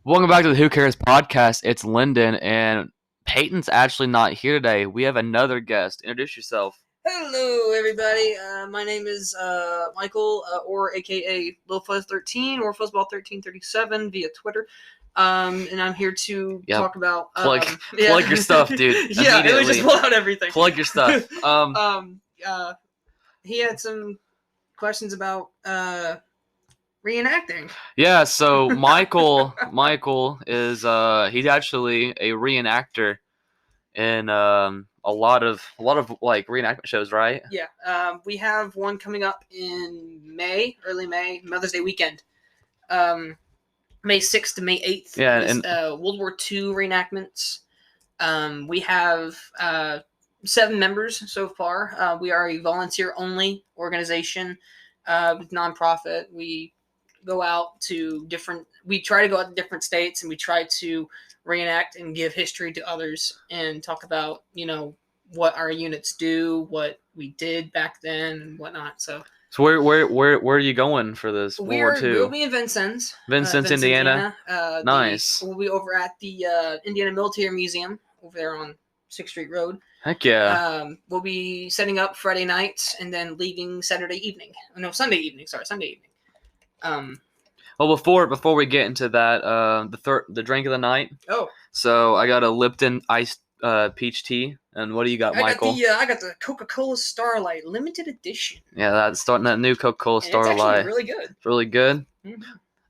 Welcome back to the Who Cares podcast. It's Lynden, and Peyton's actually not here today. We have another guest. Introduce yourself. Hello, everybody. My name is Michael, or AKA LilFuzz13 or Fuzzball1337 via Twitter. And I'm here to talk about plug your stuff, dude. Yeah, it was just pull out everything. Plug your stuff. He had some questions about reenacting. Yeah, so Michael is he's actually a reenactor in a lot of like reenactment shows, right? Yeah. We have one coming up in early May, Mother's Day weekend. May 6th to May 8th. Yeah, and World War II reenactments. We have 7 members so far. We are a volunteer-only organization, nonprofit. We try to go out to different states, and we try to reenact and give history to others and talk about, what our units do, what we did back then, and whatnot. So where are you going for this World War II? We'll be in Vincennes, Indiana. Nice. We'll be over at the Indiana Military Museum over there on 6th Street Road. Heck yeah. We'll be setting up Friday night and then leaving Sunday evening. Sunday evening. Well, before we get into that, the drink of the night. Oh. So I got a Lipton iced peach tea, and what do you got, Michael? I got the Coca-Cola Starlight limited edition. Yeah, that's starting that new Coca-Cola Starlight. It's actually really good. It's really good. Mm-hmm.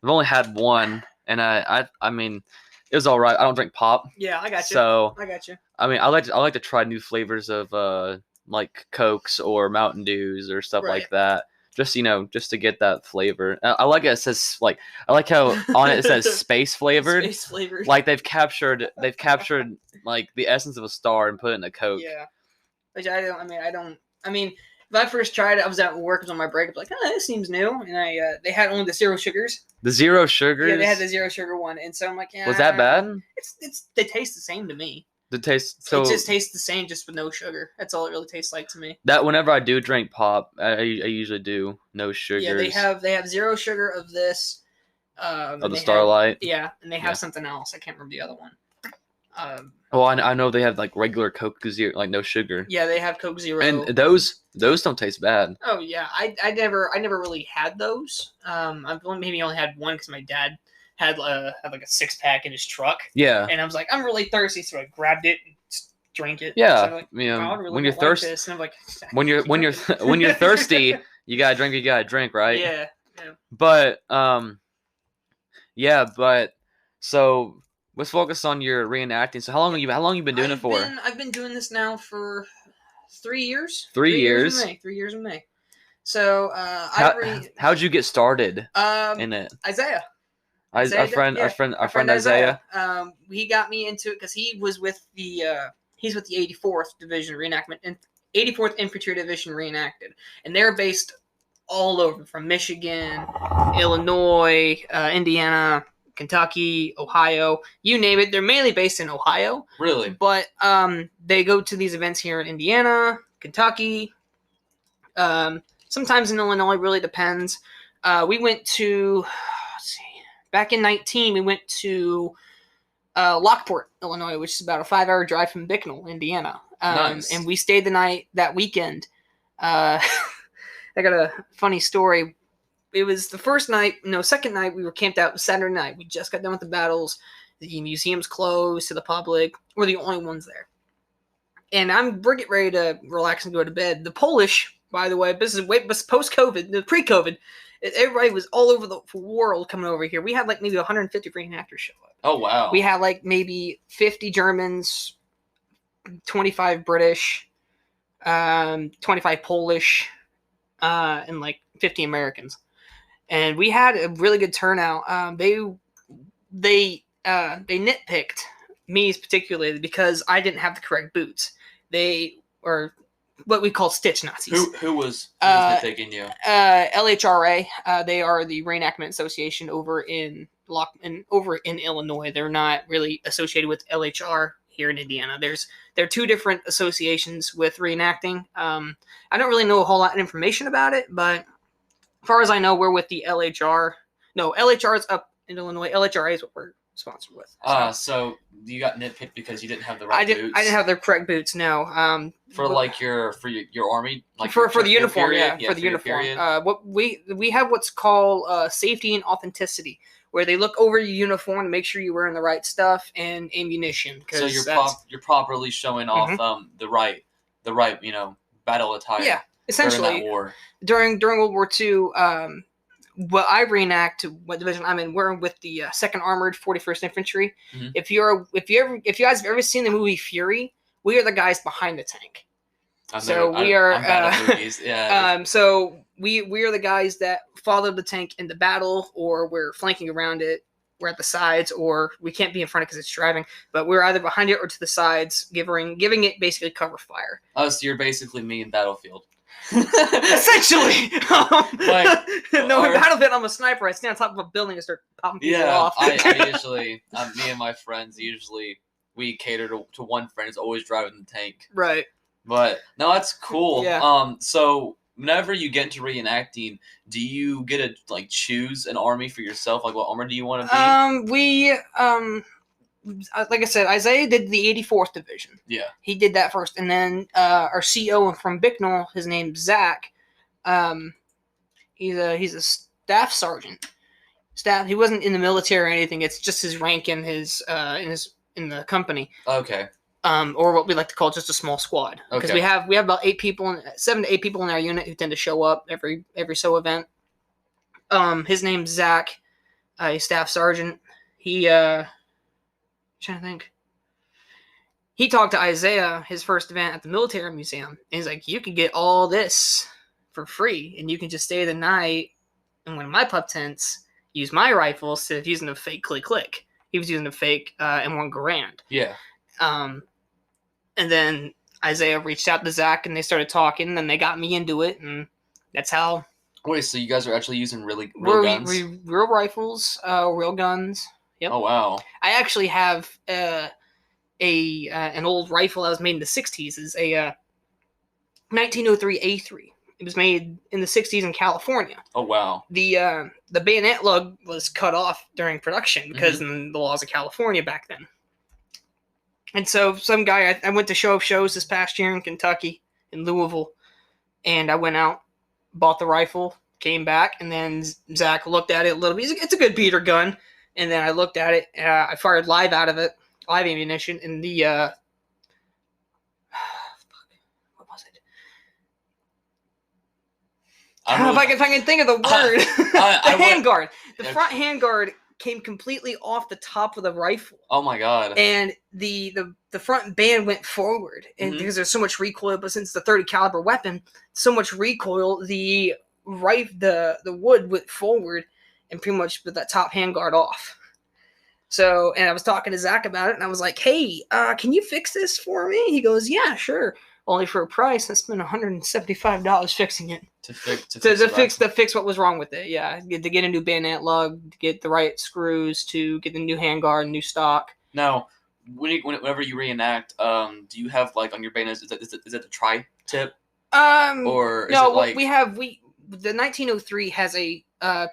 I've only had one, and I mean, it was all right. I don't drink pop. Yeah, I got you. So I got you. I mean, I like to try new flavors of like Cokes or Mountain Dews or stuff like that. Just just to get that flavor. I like it. It says I like how on it says space flavored. Space flavored. Like they've captured like the essence of a star and put it in a Coke. Yeah. Which I don't. If I first tried it, I was at work, I was on my break. I was like, this seems new, and they had only the zero sugars. The zero sugars. Yeah, they had the zero sugar one, and so I'm like, yeah. Was that bad? They taste the same to me. It just tastes the same, just with no sugar. That's all it really tastes like to me. That whenever I do drink pop, I usually do no sugars. Yeah, they have zero sugar of this. Of the Starlight. And they have something else. I can't remember the other one. Well, I know they have like regular Coke Zero, like no sugar. Yeah, they have Coke Zero, and those don't taste bad. Oh yeah, I never really had those. I've only had one because my dad had like a 6-pack in his truck. Yeah. And I was like, I'm really thirsty, so I grabbed it and drank it. Yeah. So I'm like, really when you're thirsty, and I'm like, when you're thirsty, you gotta drink. You gotta drink, right? Yeah. But so let's focus on your reenacting. So how long have you been doing it for? I've been doing this now for 3 years. 3 years. 3 years in May. So how'd you get started in it? Isaiah. Our friend Isaiah. He got me into it because he's with the 84th Division Reenactment and 84th Infantry Division Reenacted, and they're based all over from Michigan, Illinois, Indiana, Kentucky, Ohio, you name it. They're mainly based in Ohio. Really? But they go to these events here in Indiana, Kentucky, sometimes in Illinois. Really depends. We went to. Back in 2019, we went to Lockport, Illinois, which is about a 5-hour drive from Bicknell, Indiana. Nice. And we stayed the night that weekend. I got a funny story. It was the second night we were camped out. It was Saturday night. We just got done with the battles. The museum's closed to the public. We're the only ones there. And we're getting ready to relax and go to bed. The Polish, by the way, this is post-COVID, pre-COVID. Everybody was all over the world coming over here. We had maybe 150 reenactors show up. Oh, wow. We had maybe 50 Germans, 25 British, 25 Polish, and 50 Americans. And we had a really good turnout. They nitpicked me particularly because I didn't have the correct boots. They were what we call stitch Nazis. Who was nitpicking you? LHRA. They are the Reenactment Association over in Illinois. They're not really associated with LHR here in Indiana. There are 2 different associations with reenacting. I don't really know a whole lot of information about it, but as far as I know, we're with the LHR. No, LHR is up in Illinois. LHRA is what we're sponsored with. So you got nitpicked because you didn't have the right boots? I didn't have the correct boots, no. For like your army, like for the uniform, period? For the uniform. Period. What we have what's called safety and authenticity, where they look over your uniform to make sure you're wearing the right stuff and ammunition. So you're properly showing off the right battle attire. Yeah, essentially during that war. During World War II. What I reenact, what division I'm in, we're with the 2nd Armored 41st Infantry. Mm-hmm. If you guys have ever seen the movie Fury, we are the guys behind the tank. I'm bad at movies. Yeah. So we are the guys that follow the tank in the battle, or we're flanking around it. We're at the sides, or we can't be in front because it's driving. But we're either behind it or to the sides, giving it basically cover fire. Oh, so you're basically me in Battlefield. Essentially. In Battlefield, I'm a sniper. I stand on top of a building and start popping people off. I usually, me and my friends, we cater to one friend who's always driving the tank. Right. But, no, that's cool. Yeah. So, whenever you get into reenacting, do you get to, choose an army for yourself? Like, what armor do you want to be? Like I said, Isaiah did the 84th Division. Yeah. He did that first. And then our CO from Bicknell, his name's Zach, he's a staff sergeant. He wasn't in the military or anything. It's just his rank in in the company. Okay. Or what we like to call just a small squad. Because we have about 7 to 8 people in our unit who tend to show up every so event. His name's Zach, a staff sergeant. Trying to think. He talked to Isaiah his first event at the military museum, and he's like, "You can get all this for free, and you can just stay the night in one of my pup tents, use my rifles instead of using a fake click." He was using a fake M1 Garand. Yeah. And then Isaiah reached out to Zach, and they started talking, and they got me into it, and that's how. Wait, so you guys are actually using real guns? Real rifles, real guns. Yep. Oh wow! I actually have an old rifle that was made in the 60s. It's a 1903 A3. It was made in the 60s in California. Oh wow! The bayonet lug was cut off during production because of the laws of California back then. And so some guy, I went to show of shows this past year in Kentucky, in Louisville, and I went out, bought the rifle, came back, and then Zach looked at it a little bit. It's a good beater gun. And then I looked at it, I fired live ammunition, and the, what was it? If I can think of the word. The handguard. The front handguard came completely off the top of the rifle. Oh my god. And the front band went forward. And because there's so much recoil, but since it's a 30 caliber weapon, so much recoil, the wood went forward and pretty much with that top handguard off. So, and I was talking to Zach about it, and I was like, "Hey, can you fix this for me?" He goes, "Yeah, sure. Only for a price. I spent $175 fixing it to fix what was wrong with it. Yeah, to get a new bayonet lug, to get the right screws, to get the new handguard, new stock." Now, whenever you reenact, do you have on your bayonets? Is it the tri-tip? Or is no, it the 1903 has a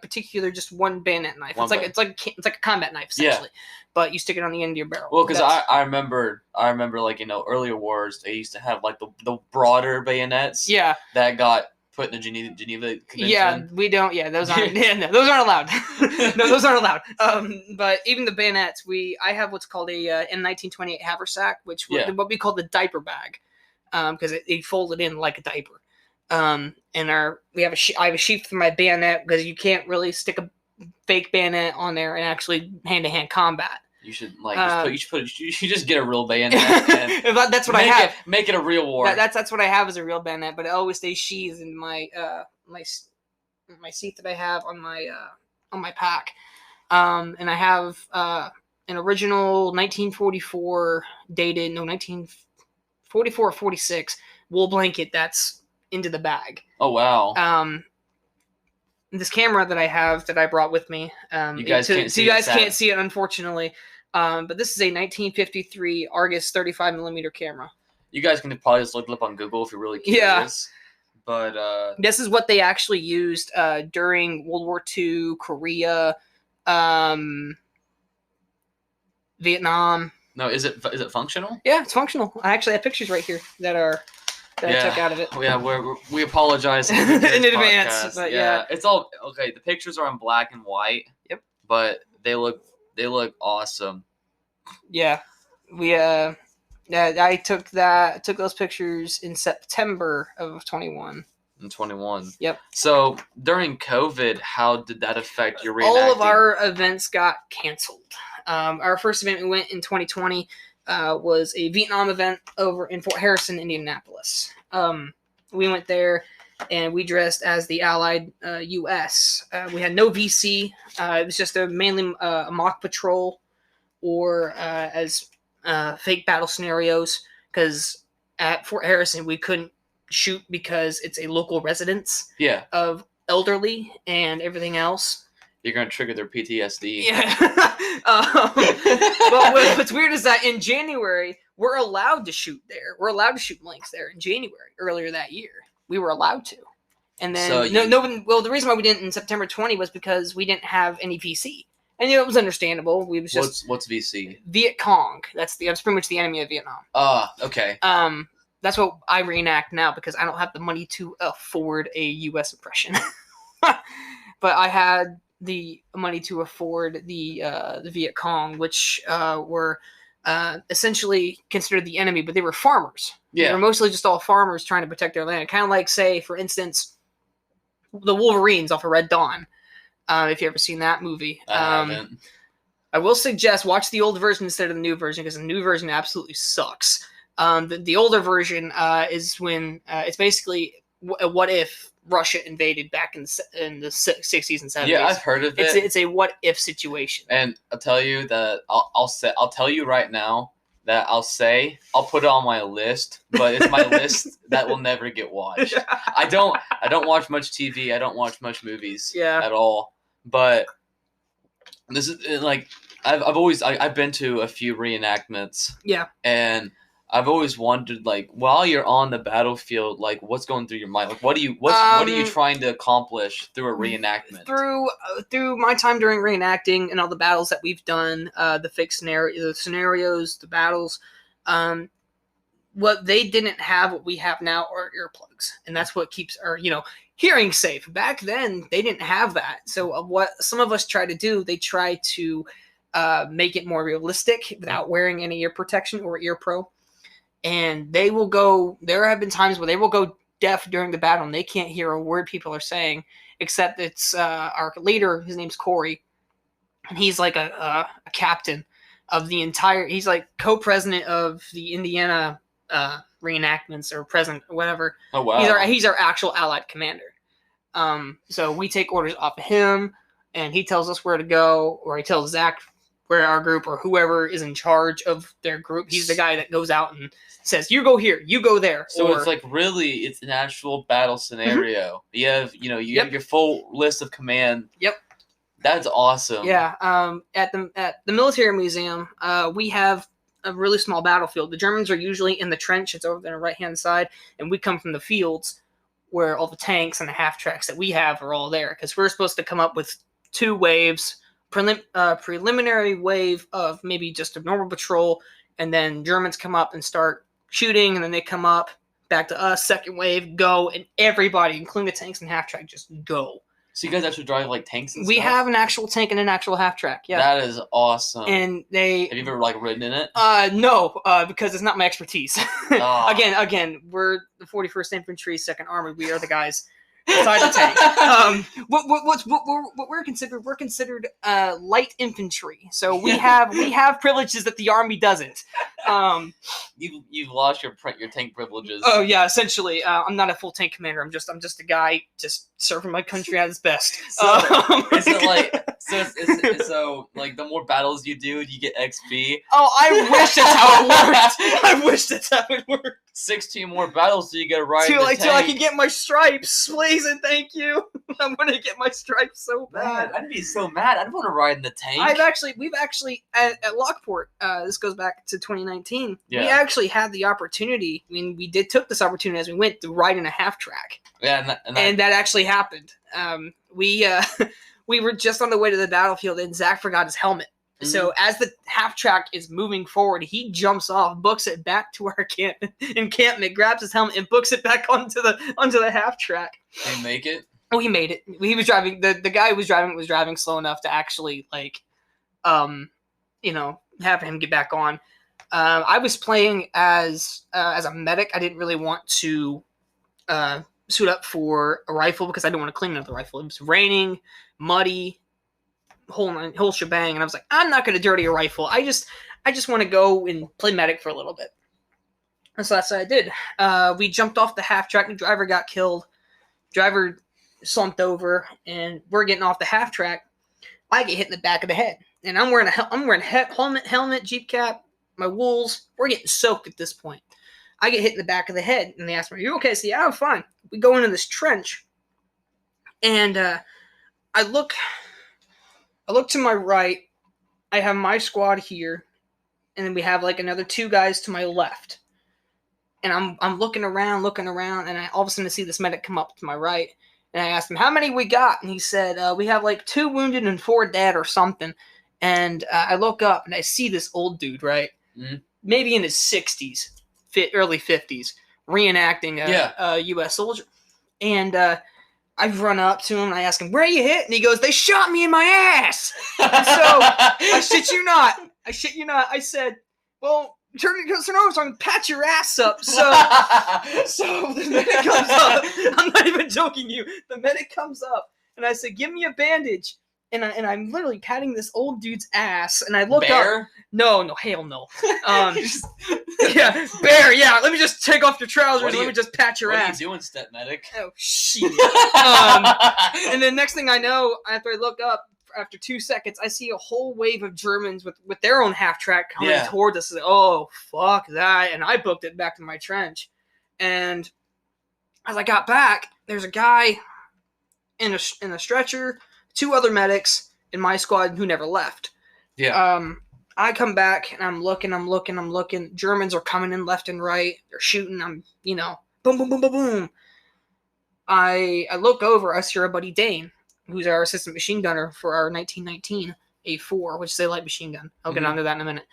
particular just one bayonet knife. It's like a combat knife essentially, but you stick it on the end of your barrel. Well, because I remember earlier wars they used to have the broader bayonets. Yeah. That got put in the Geneva Convention. Yeah, we don't. Yeah, those aren't. No, those aren't allowed. No, those aren't allowed. But even the bayonets, I have what's called a M1928 haversack, what we call the diaper bag, because it folded in like a diaper. I have a sheath for my bayonet because you can't really stick a fake bayonet on there and actually hand-to-hand combat. You should you should just get a real bayonet. And that's what I have. Make it a real war. That's what I have is a real bayonet, but it always stays sheathed in my my sheath that I have on my pack. And I have an original 1944 dated 1944 or 46 wool blanket that's into the bag. Oh wow. This camera that I have that I brought with me. You guys can't see it unfortunately. But this is a 1953 Argus 35mm camera. You guys can probably just look it up on Google if you're really curious. Yeah. But this is what they actually used during World War II, Korea. Vietnam. No, is it functional? Yeah, it's functional. I actually have pictures right here that I took out of it. Yeah, we apologize in advance. But yeah, it's all okay. The pictures are in black and white. Yep. But they look awesome. Yeah, I took those pictures in September of 21. In 21. Yep. So during COVID, how did that affect your reenacting? All of our events got canceled. Our first event we went in 2020 was a Vietnam event over in Fort Harrison, Indianapolis. We went there and we dressed as the Allied U.S. We had no VC. It was just mainly a mock patrol or as fake battle scenarios, because at Fort Harrison we couldn't shoot because it's a local residence of elderly and everything else. You're going to trigger their PTSD. Yeah. But what's weird is that in January, we're allowed to shoot there. We're allowed to shoot blanks there in January, earlier that year. We were allowed to. And then, the reason why we didn't in September 20 was because we didn't have any VC. And it was understandable. We was just what's VC? Viet Cong. That's pretty much the enemy of Vietnam. Okay. That's what I reenact now because I don't have the money to afford a U.S. impression. But I had the money to afford the Viet Cong, which were essentially considered the enemy, but they were farmers. Yeah. They were mostly just all farmers trying to protect their land. Kind of like, say, for instance, the Wolverines off of Red Dawn. If you ever seen that movie. I haven't. I will suggest watch the old version instead of the new version because the new version absolutely sucks. The older version is when it's basically what if Russia invaded back in the 60s and 70s. Yeah, I've heard of it. It's a what if situation. And I'll tell you that I'll tell you right now that I'll put it on my list, but it's my list that will never get watched. I don't watch much TV. I don't watch much movies at all. But this is like I've been to a few reenactments. Yeah. And I've always wondered, like, while you're on the battlefield, like, what's going through your mind? Like, what are you trying to accomplish through a reenactment? Through my time during reenacting and all the battles that we've done, the fake scenarios, the battles, what they didn't have, what we have now, are earplugs, and that's what keeps our hearing safe. Back then, they didn't have that. So what some of us try to do, they try to make it more realistic without wearing any ear protection or ear pro. And they will go, there have been times where they will go deaf during the battle and they can't hear a word people are saying, except it's our leader, his name's Corey. And he's like a captain of the entire, he's like co-president of the Indiana reenactments or president or whatever. Oh, wow. He's our actual Allied commander. So we take orders off of him and he tells us where to go, or he tells Zach where our group or whoever is in charge of their group. He's the guy that goes out and says, you go here, you go there. So it's like it's an actual battle scenario. Mm-hmm. You have your full list of command. Yep. That's awesome. Yeah. At the military museum, we have a really small battlefield. The Germans are usually in the trench. It's over there on the right-hand side. And we come from the fields where all the tanks and the half-tracks that we have are all there. Because we're supposed to come up with 2 waves, preliminary wave of maybe just a normal patrol, and then Germans come up and start shooting, and then they come up back to us, second wave, go, and everybody, including the tanks and half-track, just go. So you guys actually drive like tanks and stuff? We have an actual tank and an actual half-track, yeah. That is awesome. And have you ever like ridden in it? No, because it's not my expertise. Oh. Again, we're the 41st Infantry, 2nd Army. We are the guys inside the tank. What we're considered light infantry. So we have privileges that the Army doesn't. You've lost your tank privileges. Oh yeah, essentially. I'm not a full tank commander. I'm just a guy just serving my country at its best. So is it like so like the more battles you do, you get XP? Oh, I wish that's how it worked. I wish that's how it worked. 16 more battles so you get a ride in the tank. Till I can get my stripes, please and thank you. I'm gonna get my stripes so bad. Man, I'd be so mad. I'd want to ride in the tank. We've actually at Lockport. This goes back to 2019. Yeah. We actually had the opportunity. I mean, we took this opportunity as we went to ride in a half track. Yeah, and that actually happened. We were just on the way to the battlefield, and Zach forgot his helmet. So as the half track is moving forward, he jumps off, books it back to our encampment, grabs his helmet, and books it back onto the half track. Did he make it? Oh, he made it. He was driving. The guy who was driving slow enough to actually have him get back on. I was playing as a medic. I didn't really want to suit up for a rifle because I didn't want to clean another rifle. It was raining, muddy, whole shebang, and I was like, I'm not going to dirty a rifle. I just want to go and play medic for a little bit. And so that's what I did. We jumped off the half track. The driver got killed. Driver slumped over, and we're getting off the half track. I get hit in the back of the head, and I'm wearing helmet, Jeep cap, my wools. We're getting soaked at this point. I get hit in the back of the head, and they ask me, "Are you okay?" I say, "Yeah, I'm fine." We go into this trench, and I look to my right. I have my squad here, and then we have like another 2 guys to my left. And I'm looking around, and I all of a sudden see this medic come up to my right. And I asked him, "How many we got?" And he said, "We have like 2 wounded and 4 dead or something." And I look up, and I see this old dude, right? Mm-hmm. Maybe in his 60s, early 50s, reenacting a U.S. soldier. And I run up to him, and I ask him, "Where are you hit?" And he goes, "They shot me in my ass." And so, I shit you not. I said, "Well, turn over so I can patch your ass up." So the medic comes up. I'm not even joking you. The medic comes up, and I said, "Give me a bandage." And I'm literally patting this old dude's ass, and I look up. No, hell no. Yeah, bear. Yeah, let me just take off your trousers. Let me just pat your ass. What are you doing, step medic? Oh shit. And then next thing I know, after I look up, after 2 seconds, I see a whole wave of Germans with their own half track coming towards us. Like, oh, fuck that. And I booked it back to my trench. And as I got back, there's a guy in a stretcher, 2 other medics in my squad who never left. Yeah. I come back and I'm looking. Germans are coming in left and right. They're shooting. I'm, boom, boom, boom, boom, boom. I look over. I see our buddy Dane, who's our assistant machine gunner for our 1919 A4, which is a light machine gun. I'll get onto that in a minute.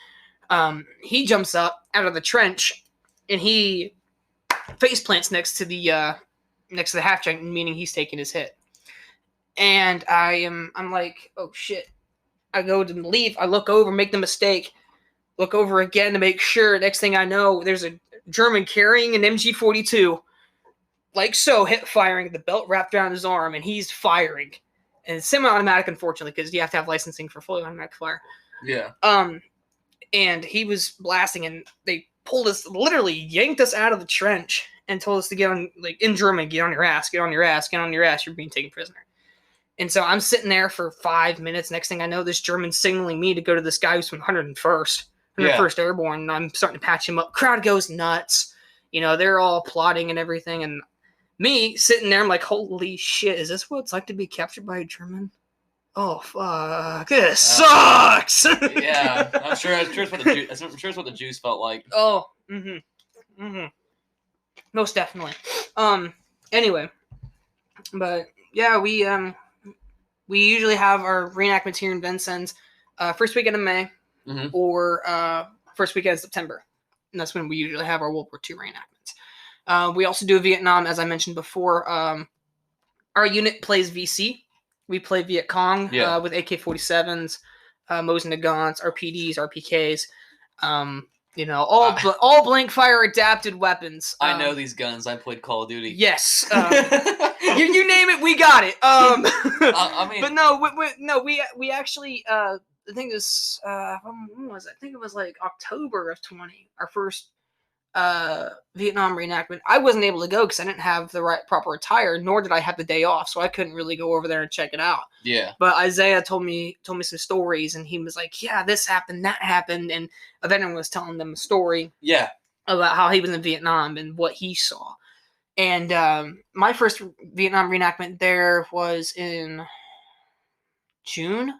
He jumps up out of the trench, and he face plants next to the half track, meaning he's taking his hit. And I'm like, oh shit. I go to leave. I look over, make the mistake. Look over again to make sure. Next thing I know, there's a German carrying an MG42. Like so, hip firing, the belt wrapped around his arm, and he's firing. And it's semi-automatic, unfortunately, because you have to have licensing for fully automatic fire. Yeah. And he was blasting, and they pulled us, literally yanked us out of the trench and told us to get on, like in German, get on your ass, get on your ass, get on your ass, you're being taken prisoner. And so I'm sitting there for 5 minutes. Next thing I know, this German's signaling me to go to this guy who's from 101st Airborne, and I'm starting to patch him up. Crowd goes nuts. They're all applauding and everything, and me sitting there, I'm like, holy shit, is this what it's like to be captured by a German? Oh, fuck. This sucks! Yeah, I'm sure it's what the Jews felt like. Oh, most definitely. Anyway. But, yeah, we usually have our reenactments here in Vincennes first weekend of May or first weekend of September. And that's when we usually have our World War II reenactments. We also do Vietnam, as I mentioned before. Our unit plays VC. We play Viet Cong with AK-47s, Mosin Nagants, RPDs, RPKs. All blank fire adapted weapons. I know these guns. I played Call of Duty. Yes. You name it, we got it. I mean, but no, we actually. The thing is, when was it? I think it was like October of 20. Our first Vietnam reenactment. I wasn't able to go because I didn't have the proper attire, nor did I have the day off, so I couldn't really go over there and check it out. Yeah. But Isaiah told me some stories, and he was like, "Yeah, this happened, that happened," and a veteran was telling them a story. Yeah. About how he was in Vietnam and what he saw. And my first Vietnam reenactment there was in June,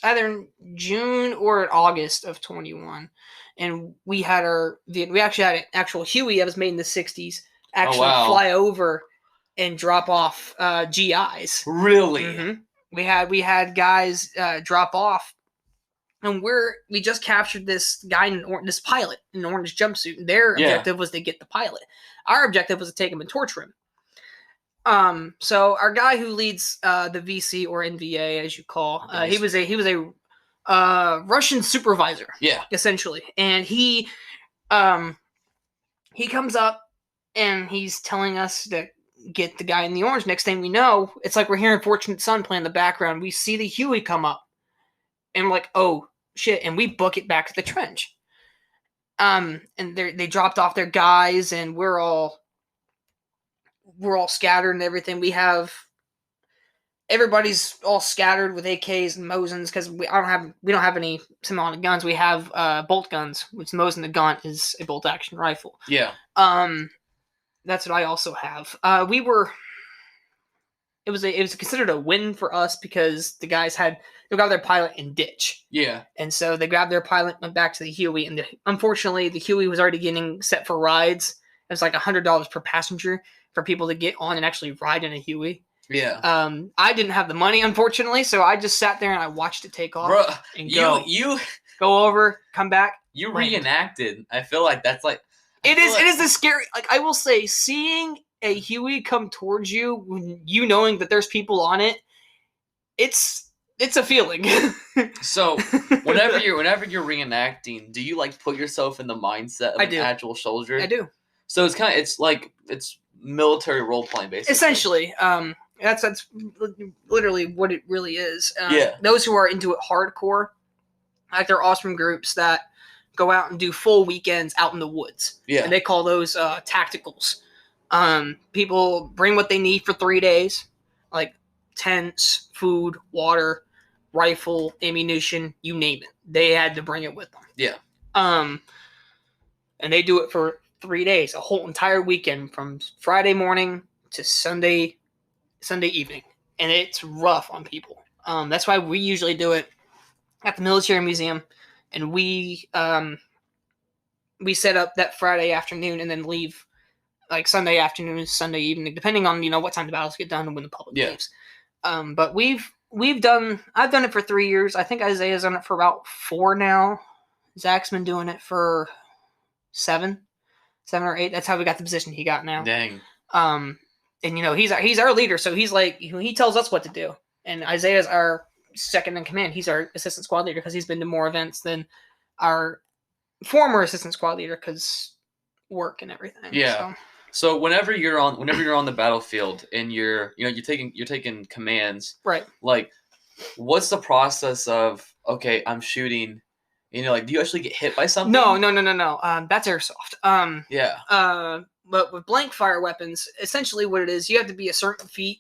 either June or August of 21. And we actually had an actual Huey that was made in the 60s actually fly over and drop off GIs. Really? Mm-hmm. We had guys drop off, and we just captured this guy this pilot in an orange jumpsuit. And their objective was to get the pilot. Our objective was to take him and torture him. So our guy who leads the VC or NVA, as you call, he was a Russian supervisor. Yeah. Essentially, and he comes up and he's telling us to get the guy in the orange. Next thing we know, it's like we're hearing Fortunate Son play in the background. We see the Huey come up, and we're like, "Oh shit!" And we book it back to the trench. And they dropped off their guys, and we're all scattered and everything. Everybody's all scattered with AKs and Mosins because we don't have any semi-automatic guns. We have bolt guns, which Mosin the gun is a bolt action rifle. Yeah. That's what I also have. It was considered a win for us because they grabbed their pilot and ditch. Yeah. And so they grabbed their pilot, went back to the Huey, and unfortunately the Huey was already getting set for rides. It was like $100 per passenger for people to get on and actually ride in a Huey. Yeah. I didn't have the money, unfortunately, so I just sat there and I watched it take off. Bruh, and go over, come back. You reenacted. I feel like that's like it is a scary. Like I will say, seeing a Huey come towards you, when you knowing that there's people on it, it's a feeling. So whenever you're reenacting, do you like put yourself in the mindset of an actual soldier? I do. So it's military role playing basically. Essentially, that's literally what it really is. Those who are into it hardcore, like there are awesome groups that go out and do full weekends out in the woods. Yeah. And they call those tacticals. People bring what they need for 3 days, like tents, food, water, rifle, ammunition, you name it. They had to bring it with them. Yeah. And they do it for 3 days, a whole entire weekend from Friday morning to Sunday evening. And it's rough on people. That's why we usually do it at the military museum. And we set up that Friday afternoon and then leave like Sunday afternoon, Sunday evening, depending on, what time the battles get done and when the public leaves. But I've done it for 3 years. I think Isaiah's done it for about 4 now. Zach's been doing it for 7 or 8. That's how we got the position he got now. Dang. And he's our leader, so he's like, he tells us what to do. And Isaiah's our second in command. He's our assistant squad leader because he's been to more events than our former assistant squad leader because work and everything. Yeah. So whenever you're on the battlefield and you're taking commands, right? Like, what's the process of I'm shooting? Do you actually get hit by something? No. That's airsoft. Yeah. But with blank fire weapons, essentially what it is, you have to be a certain feet.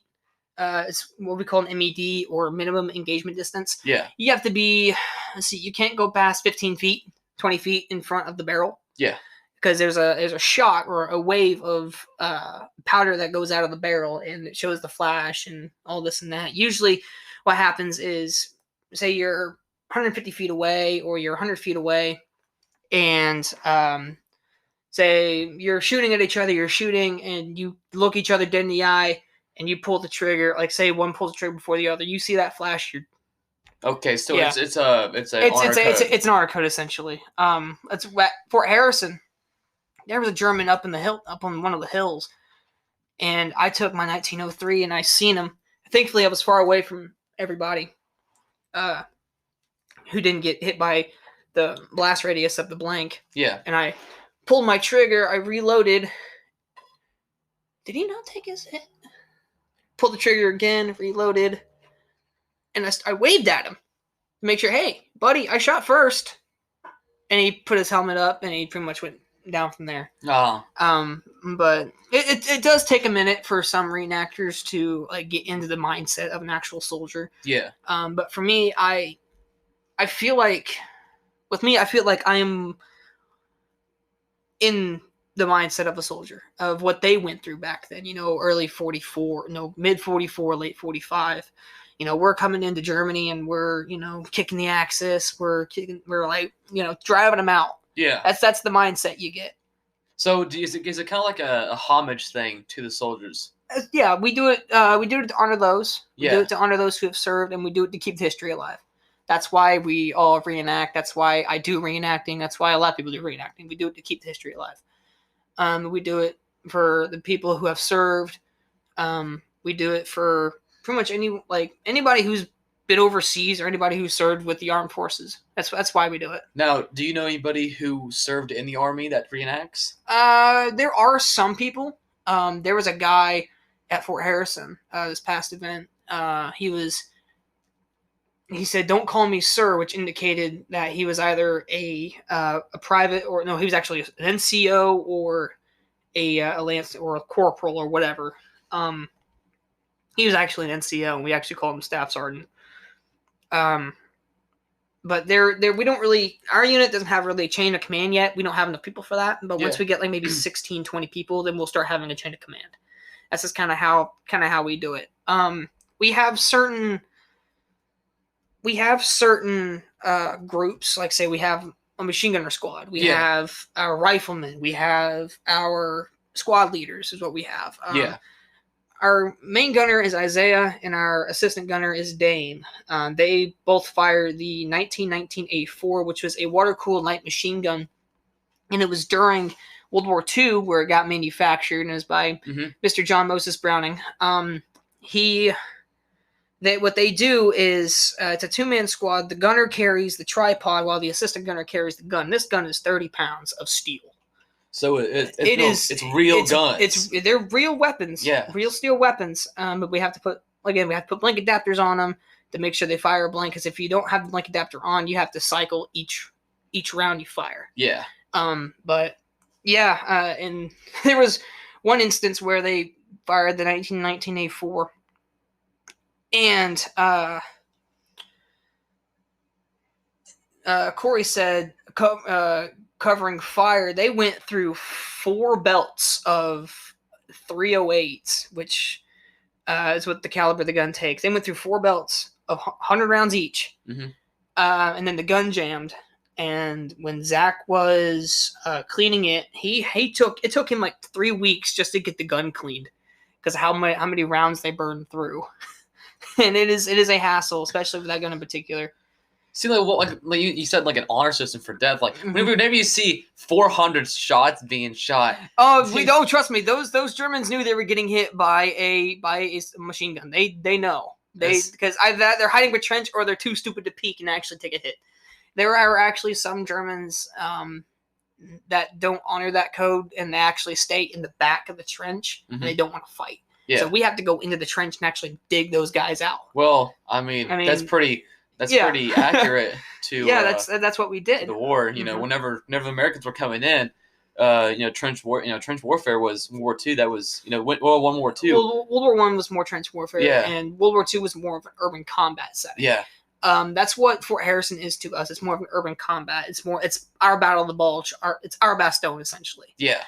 It's what we call an MED or minimum engagement distance. Yeah. You have to be, you can't go past 15 feet, 20 feet in front of the barrel. Yeah. Because there's a shot or a wave of powder that goes out of the barrel and it shows the flash and all this and that. Usually what happens is, say you're 150 feet away or you're 100 feet away and say you're shooting at each other, and you look each other dead in the eye and you pull the trigger, like say one pulls the trigger before the other, you see that flash, you're okay. So yeah. it's an honor code essentially. It's Fort Harrison. There was a German up on one of the hills, and I took my 1903 and I seen him. Thankfully, I was far away from everybody who didn't get hit by the blast radius of the blank. Yeah. And I pulled my trigger. I reloaded. Did he not take his hit? Pulled the trigger again, reloaded, and I waved at him to make sure, hey, buddy, I shot first. And he put his helmet up, and he pretty much went down from there. Oh. But it does take a minute for some reenactors to like get into the mindset of an actual soldier. Yeah. But for me, I feel like I am in the mindset of a soldier, of what they went through back then, early 44, mid 44, late 45. We're coming into Germany and we're, kicking the Axis. We're like, driving them out. Yeah. That's the mindset you get. So is it kind of like a homage thing to the soldiers? Yeah, we do it. We do it to honor those. We do Yeah. it to honor those who have served, and we do it to keep the history alive. That's why we all reenact. That's why I do reenacting. That's why a lot of people do reenacting. We do it to keep the history alive. We do it for the people who have served. We do it for pretty much anybody who's been overseas or anybody who served with the armed forces. That's why we do it. Now, do you know anybody who served in the army that reenacts? There are some people. There was a guy at Fort Harrison this past event. He said, "Don't call me sir," which indicated that he was either a private or no, he was actually an NCO or a lance or a corporal or whatever. He was actually an NCO, and we actually called him staff sergeant. But we don't really, our unit doesn't have really a chain of command yet. We don't have enough people for that. But once we get like maybe 16, 20 people, then we'll start having a chain of command. That's just kind of how we do it. We have certain groups, like say we have a machine gunner squad. We have our riflemen. We have our squad leaders is what we have. Our main gunner is Isaiah, and our assistant gunner is Dane. They both fired the 1919 A4, which was a water-cooled light machine gun, and it was during World War II where it got manufactured, and it was by Mr. John Moses Browning. What they do is it's a two-man squad. The gunner carries the tripod while the assistant gunner carries the gun. This gun is 30 pounds of steel. So it's real guns. They're real weapons. Yeah. Real steel weapons. But we have to put blank adapters on them to make sure they fire blank. Because if you don't have the blank adapter on, you have to cycle each round you fire. Yeah. And there was one instance where they fired the 1919 A4, and Corey said, covering fire, they went through 4 belts of 308s, which is what the caliber of the gun takes. They went through 4 belts of 100 rounds each, and then the gun jammed. And when Zach was cleaning it, it took him like 3 weeks just to get the gun cleaned because how many rounds they burned through, and it is a hassle, especially with that gun in particular. See, like you said, like an honor system for death. Like whenever you see 400 shots being shot. Oh, trust me, those Germans knew they were getting hit by a machine gun. They know because either they're hiding a trench or they're too stupid to peek and actually take a hit. There are actually some Germans that don't honor that code, and they actually stay in the back of the trench, and they don't want to fight. Yeah. So we have to go into the trench and actually dig those guys out. Well, I mean that's pretty accurate to that's what we did. The war, whenever the Americans were coming in, trench warfare was World War II. That was World War II. World War I was more trench warfare, and World War II was more of an urban combat setting. Yeah. That's what Fort Harrison is to us. It's more of an urban combat. It's our Battle of the Bulge. It's our Bastogne, essentially. Yeah.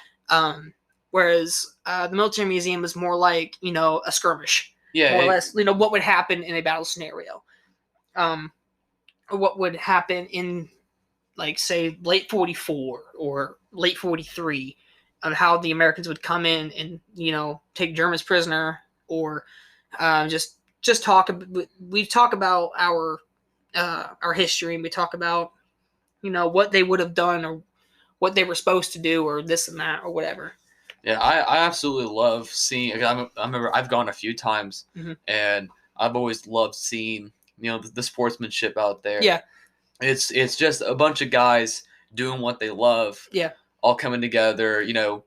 Whereas the military museum is more like a skirmish. Yeah. More or less, what would happen in a battle scenario. What would happen in, like, say, late 44 or late 43, on how the Americans would come in and take Germans prisoner, or just talk. We talk about our history, and we talk about what they would have done or what they were supposed to do or this and that or whatever. Yeah, I absolutely love seeing. I remember I've gone a few times, and I've always loved seeing the sportsmanship out there. Yeah, it's just a bunch of guys doing what they love. Yeah, all coming together.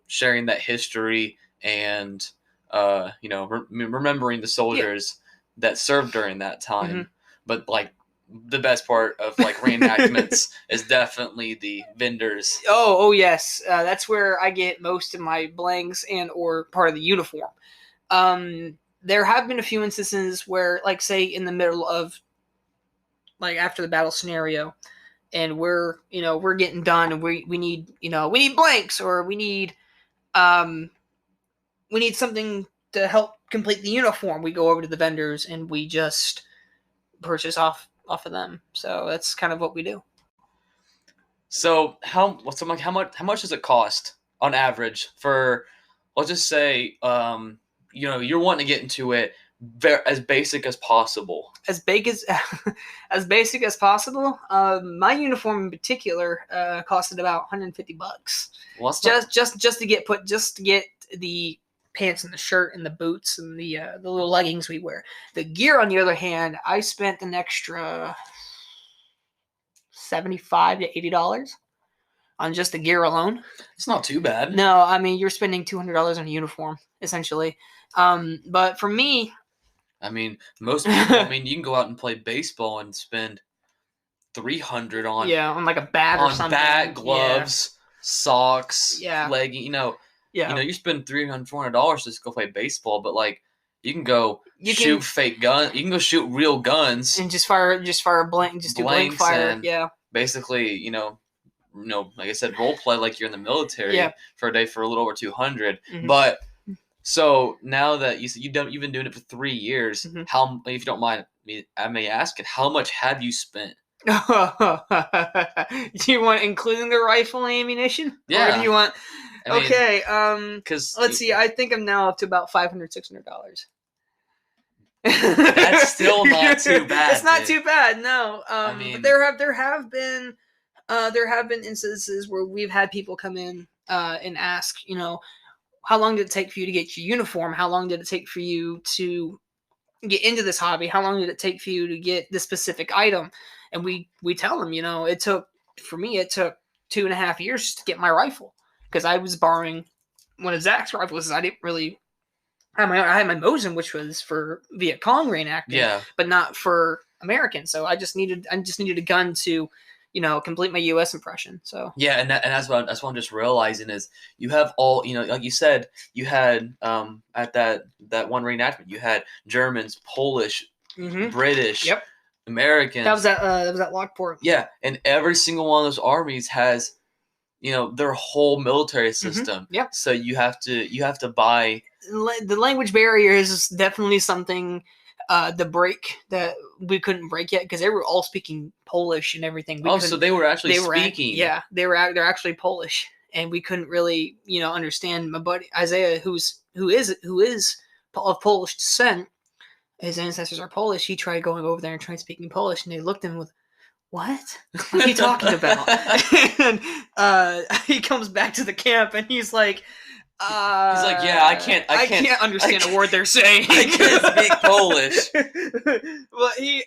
Sharing that history and remembering the soldiers that served during that time. But like the best part of like reenactments is definitely the vendors. Oh yes, that's where I get most of my blanks and or part of the uniform. There have been a few instances where, like, say in the middle of, like, after the battle scenario, and we're getting done, and we need blanks, or we need something to help complete the uniform. We go over to the vendors and we just purchase off of them. So that's kind of what we do. So how much does it cost on average for, let's just say, you're wanting to get into it as basic as possible. As basic as possible. My uniform in particular costed about $150. Well, just to get the pants and the shirt and the boots and the little leggings we wear. The gear, on the other hand, I spent an extra $75 to $80 on just the gear alone. It's not too bad. No, I mean, you're spending $200 on a uniform essentially. But for me, I mean, most people. I mean, you can go out and play baseball and spend $300 on like a bat or something. Bat, gloves, socks, legging. You spend $300-$400 to just go play baseball, but like you can go shoot fake guns. You can go shoot real guns and just fire blank, just do blank fire. Yeah, basically, like I said, role play like you're in the military for a day for a little over $200. Mm-hmm. But so now that you said you've been doing it for 3 years, how, if you don't mind, I may ask it, how much have you spent? Do you want including the rifle and ammunition? Yeah. Or do you want? Okay. Because let's see. I think I'm now up to about $500-$600. That's still not too bad. It's not too bad. No. But there have been instances where we've had people come in and ask, how long did it take for you to get your uniform? How long did it take for you to get into this hobby? How long did it take for you to get this specific item? And we tell them, it took 2.5 years to get my rifle, because I was borrowing one of Zach's rifles. I didn't really have I had my Mosin, which was for Viet Cong reenacting, but not for American. So I just needed a gun to complete my U.S. impression. So and that's what I'm just realizing is you have all, like you said, you had at that one reenactment, you had Germans, Polish, British, Americans. That was at Lockport. Yeah, and every single one of those armies has, their whole military system. Yep. So you have to buy. The language barrier is definitely something. The break that we couldn't break yet, because they were all speaking Polish and everything. So they were actually speaking. They're actually Polish, and we couldn't really understand. My buddy Isaiah, who is of Polish descent, his ancestors are Polish. He tried going over there and tried speaking Polish, and they looked at him with, "What? What are you talking about?" And he comes back to the camp, and he's like. He's like, I can't understand a word they're saying. I can't speak Polish. Well, he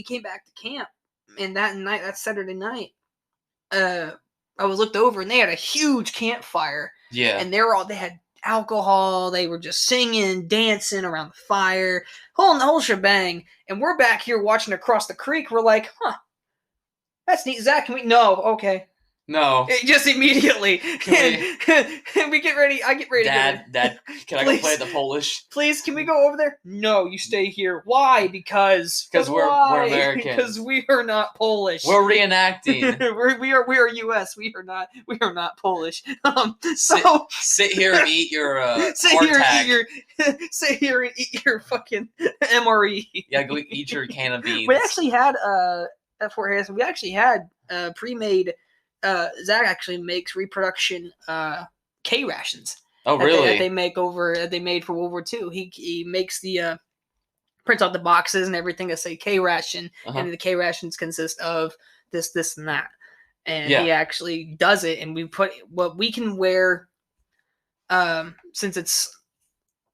came back to camp, and that Saturday night, I was looked over, and they had a huge campfire. Yeah, and they had alcohol. They were just singing, dancing around the fire, whole shebang. And we're back here watching across the creek. We're like, that's neat. Zach, can we? No, okay. No. Just immediately. And we get ready. I get ready to go. Dad, can I go play the Polish? Please, can we go over there? No, you stay here. Why? Because we're American. Because we are not Polish. We're reenacting. we are US. We are not Polish. Sit here and eat your sit here and eat your fucking MRE. Yeah, go eat your can of beans. We actually had at Fort Harrison. We actually had pre-made. Zach actually makes reproduction K rations. Oh, really? That they made for World War II. He makes the prints out the boxes and everything that say K ration, and the K rations consist of this, and that. And he actually does it, and we put what we can wear. Since it's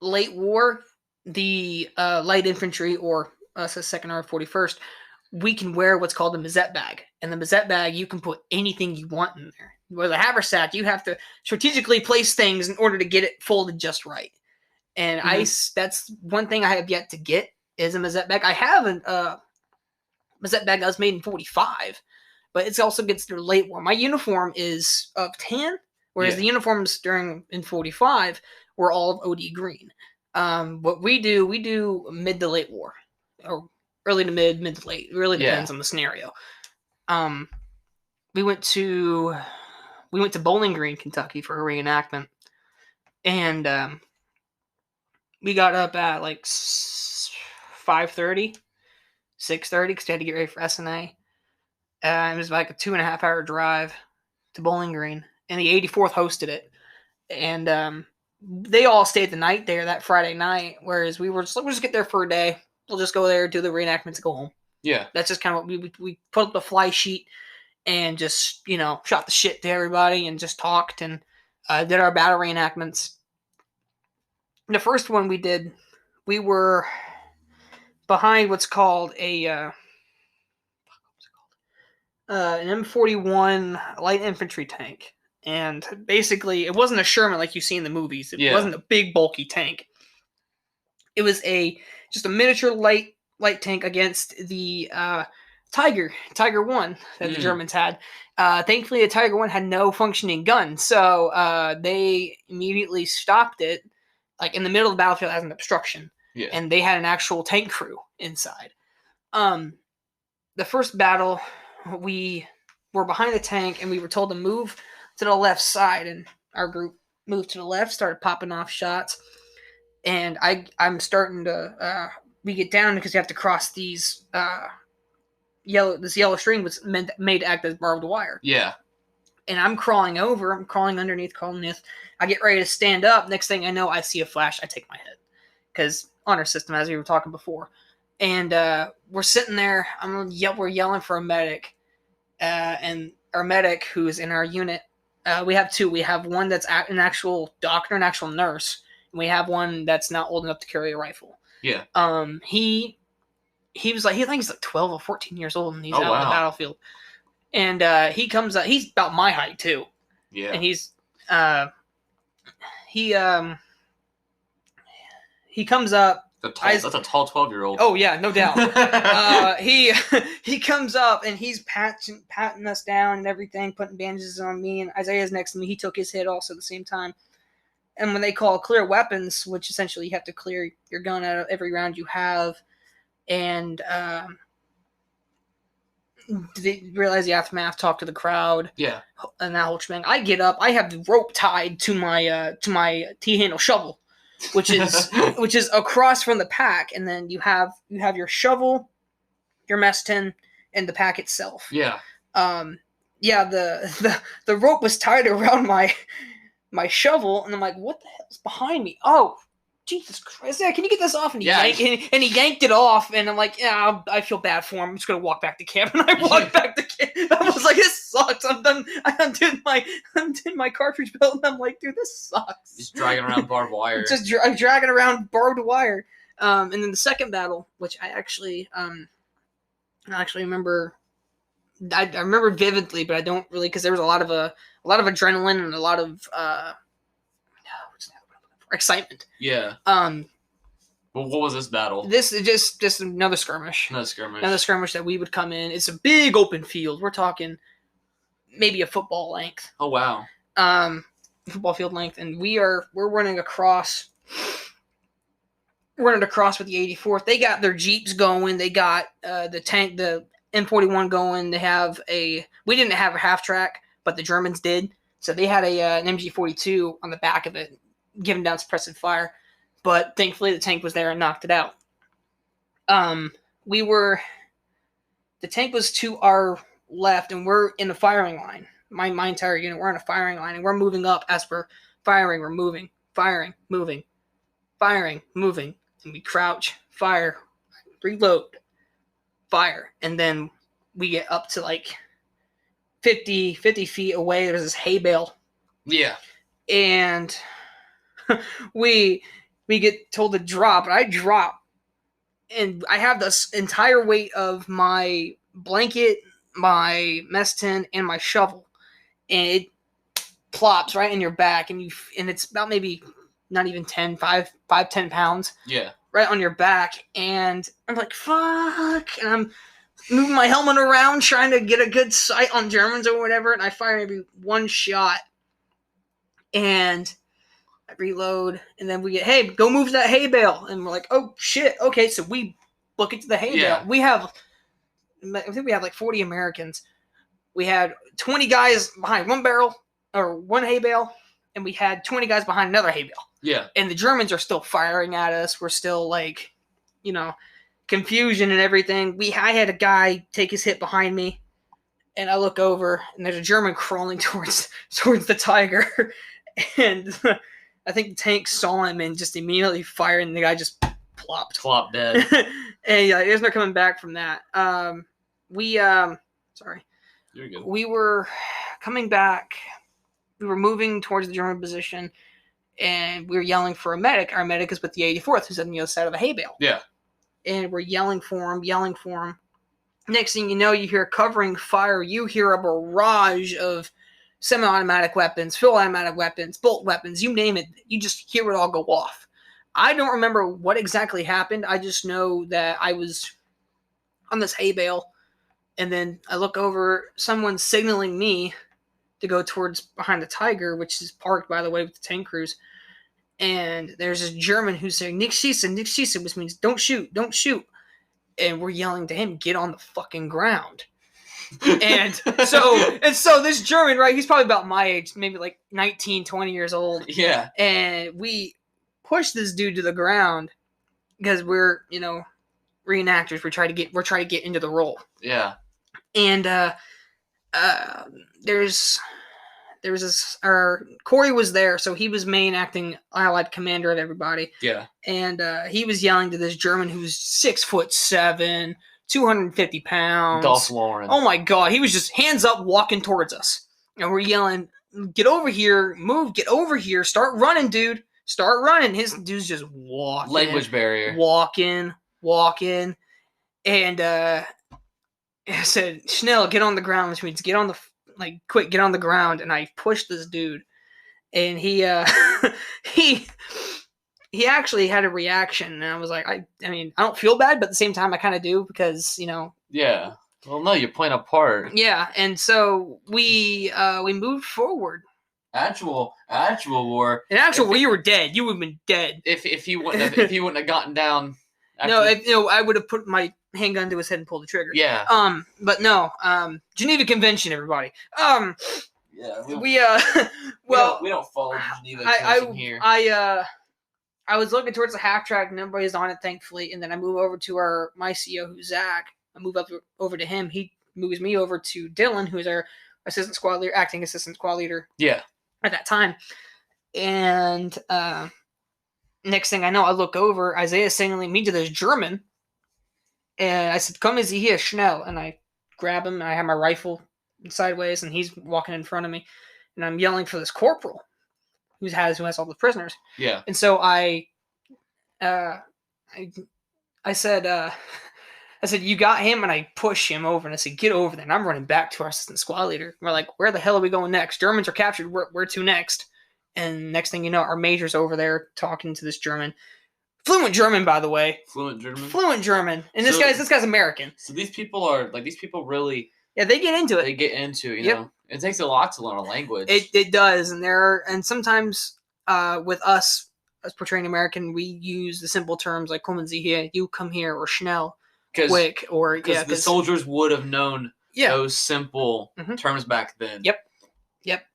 late war, the light infantry or Second or 41st. We can wear what's called a Mazette bag. And the Mazette bag, you can put anything you want in there. With a haversack, you have to strategically place things in order to get it folded just right. And that's one thing I have yet to get is a Mazette bag. I have a Mazette bag that was made in 45, but it's also considered late war. My uniform is of tan, whereas the uniforms in 45 were all of OD green. What we do mid to late war, or early to mid to late. It really depends on the scenario. We went to Bowling Green, Kentucky for a reenactment, and we got up at like 5:30, 6:30 because we had to get ready for SNA. It was like a 2.5 hour drive to Bowling Green, and the 84th hosted it. And they all stayed the night there that Friday night, whereas we were just like, we'll just get there for a day. We'll just go there, do the reenactments, and go home. Yeah. That's just kind of what we put up the fly sheet and just, shot the shit to everybody and just talked and did our battle reenactments. The first one we did, we were behind what's called an M41 light infantry tank. And basically, it wasn't a Sherman like you see in the movies. It wasn't a big, bulky tank. It was just a miniature light tank against the Tiger 1 that the Germans had. Thankfully, the Tiger 1 had no functioning gun, so they immediately stopped it, like in the middle of the battlefield as an obstruction. Yeah. And they had an actual tank crew inside. The first battle, we were behind the tank, and we were told to move to the left side, and our group moved to the left, started popping off shots, and I'm starting to we get down because you have to cross these this yellow string was made to act as barbed wire. Yeah. And I'm crawling underneath. I get ready to stand up. Next thing I know, I see a flash. I take my hit because honor system, as we were talking before, and we're sitting there. We're yelling for a medic, and our medic who's in our unit. We have two. We have one that's an actual doctor, an actual nurse, and we have one that's not old enough to carry a rifle. Yeah. He was like, I think he's like 12 or 14 years old, and he's out on the battlefield. And he comes up. He's about my height too. Yeah. And he comes up. That's a tall 12-year-old. Oh yeah, no doubt. He comes up and he's patting us down and everything, putting bandages on me, and Isaiah's next to me. He took his hit also at the same time. And when they call clear weapons, which essentially you have to clear your gun out of every round you have, and they realize the aftermath, talk to the crowd, and that whole thing. I get up. I have the rope tied to my T-handle shovel, which is across from the pack, and then you have your shovel, your mess tin, and the pack itself. Yeah. The rope was tied around my shovel, and I'm like, what the hell's behind me? Oh, Jesus Christ! Yeah, can you get this off? And he yanked it off, and I'm like, yeah, I feel bad for him. I'm just gonna walk back to camp, and I walked back to camp. I was like, this sucks. I'm done. I undid my cartridge belt, and I'm like, dude, this sucks. Just dragging around barbed wire. I'm dragging around barbed wire. And then the second battle, which I actually remember. I remember vividly, but I don't really, because there was a lot of adrenaline and a lot of excitement. Yeah. Well, what was this battle? This is just another skirmish. Another skirmish that we would come in. It's a big open field. We're talking maybe a football length. Oh wow. Football field length, and we're running across. Running across with the 84th. They got their Jeeps going. They got the tank, the M41 going. We didn't have a half track, but the Germans did. So they had an MG42 on the back of it, giving down suppressive fire. But thankfully the tank was there and knocked it out. The tank was to our left, and we're in the firing line. My entire unit, we're in a firing line, and we're moving up as we're firing. We're moving, firing, moving, firing, moving. And we crouch, fire, reload, fire. And then we get up to like 50 feet away. There's this hay bale. Yeah. And we get told to drop, and I drop. And I have this entire weight of my blanket, my mess tin, and my shovel. And it plops right in your back, and it's about maybe not even 10 pounds. Yeah. Right on your back. And I'm like, fuck. And I'm moving my helmet around, trying to get a good sight on Germans or whatever. And I fire maybe one shot. And I reload. And then we get, hey, go move to that hay bale. And we're like, oh, shit. Okay, so we book it to the hay bale. I think we have like 40 Americans. We had 20 guys behind one hay bale. And we had 20 guys behind another hay bale. Yeah. And the Germans are still firing at us. We're still like, confusion and everything. I had a guy take his hit behind me, and I look over, and there's a German crawling towards the Tiger. And I think the tank saw him and just immediately fired, and the guy just plopped. Plop dead. And there's no coming back from that. Sorry. You're good. We were coming back. We were moving towards the German position, and we were yelling for a medic. Our medic is with the 84th, who's on the other side of the hay bale. Yeah. And we're yelling for him. Next thing you know, you hear covering fire. You hear a barrage of semi-automatic weapons, full automatic weapons, bolt weapons, you name it. You just hear it all go off. I don't remember what exactly happened. I just know that I was on this hay bale, and then I look over, someone's signaling me to go towards behind the Tiger, which is parked, by the way, with the tank crews. And there's this German who's saying, Nick Schiessen, which means don't shoot. And we're yelling to him, get on the fucking ground. And so this German, right, he's probably about my age, maybe like 19, 20 years old. Yeah. And we push this dude to the ground because we're, reenactors. We're trying to get into the role. Yeah. And there's this, Corey was there, so he was main acting allied commander of everybody. Yeah. And he was yelling to this German who's 6'7", 250 pounds. Dolph Lauren. Oh my God. He was just hands up walking towards us. And we're yelling, get over here, move, get over here, start running, dude. Start running. His dude's just walking. Language barrier. Walking. And I said, Schnell, get on the ground, which means get on the ground. And I pushed this dude. And he he actually had a reaction, and I was like, I mean, I don't feel bad, but at the same time, I kind of do because, Yeah. Well, no, you're playing a part. Yeah, and so we moved forward. Actual war. In actual war, you were dead. You would have been dead if he wouldn't have gotten down. No, I would have put my handgun to his head and pulled the trigger. Yeah. But no. Geneva Convention, everybody. Yeah. We don't follow Geneva Convention here. I was looking towards the half track, and everybody's on it, thankfully. And then I move over to my CO, who's Zach. I move over to him. He moves me over to Dylan, who's our acting assistant squad leader. Yeah. At that time. And next thing I know, I look over, Isaiah's signaling me to this German. And I said, come is he here, Schnell. And I grab him, and I have my rifle sideways, and he's walking in front of me. And I'm yelling for this corporal who has all the prisoners. Yeah. And so I said, you got him? And I push him over, and I said, get over there. And I'm running back to our assistant squad leader. We're like, where the hell are we going next? Germans are captured. Where to next? And next thing you know, our major's over there talking to this German. Fluent German, by the way. Fluent German. And this guy's American. So these people really... Yeah, they get into it. They get into, you know. It takes a lot to learn a language. It does. And sometimes with us, as portraying American, we use the simple terms like kommen Sie hier, you come here, or Schnell, quick, or... Because the soldiers would have known those simple terms back then. Yep.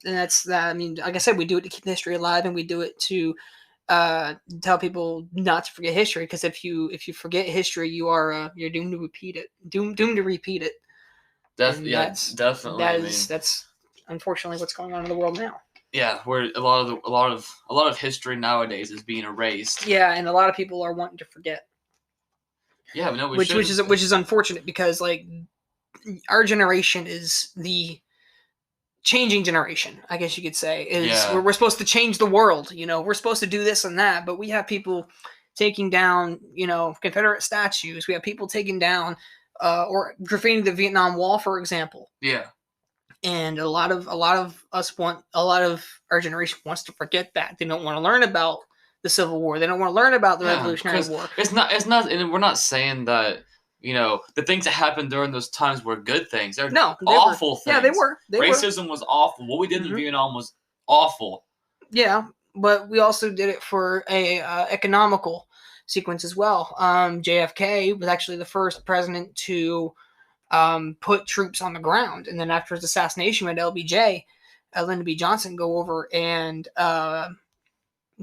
And that's that. I mean, like I said, we do it to keep history alive, and we do it to tell people not to forget history. Because if you forget history, you're doomed to repeat it. Doomed to repeat it. Definitely. That's unfortunately what's going on in the world now. Yeah, where a lot of history nowadays is being erased. Yeah, and a lot of people are wanting to forget. Yeah, no, which is unfortunate, because like our generation is the changing generation, I guess you could say. We're supposed to change the world, we're supposed to do this and that, but we have people taking down, Confederate statues. We have people taking down or graffitiing the Vietnam Wall, for example. Yeah. And a lot of our generation wants to forget that. They don't want to learn about the Civil War. They don't want to learn about the Revolutionary War. It's not, and we're not saying that, the things that happened during those times were good things. They're awful things. Yeah, they were. Racism was awful. What we did in Vietnam was awful. Yeah, but we also did it for a economical sequence as well. JFK was actually the first president to put troops on the ground, and then after his assassination, we had LBJ, Lyndon B. Johnson, go over and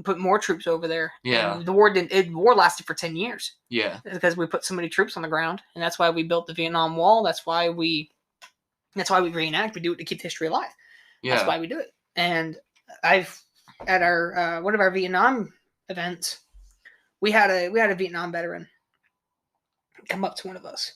put more troops over there. Yeah, and the war lasted for 10 years. Yeah, because we put so many troops on the ground, and that's why we built the Vietnam Wall. That's why we reenact. We do it to keep history alive. Yeah, that's why we do it. And at our one of our Vietnam events, we had a Vietnam veteran come up to one of us,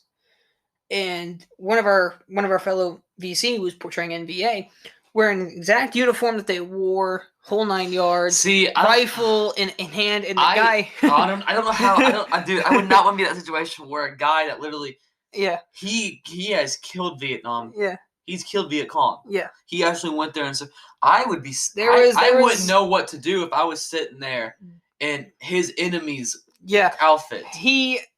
and one of our fellow VC was portraying NVA, wearing the exact uniform that they wore, whole 9 yards. See, rifle in hand, and the guy. I don't know how. I would not want to be in that situation where a guy that literally. Yeah. He has killed Vietnam. Yeah. He's killed Viet Cong. Yeah. He actually went there and said, I would be. I wouldn't know what to do if I was sitting there in his enemy's outfit.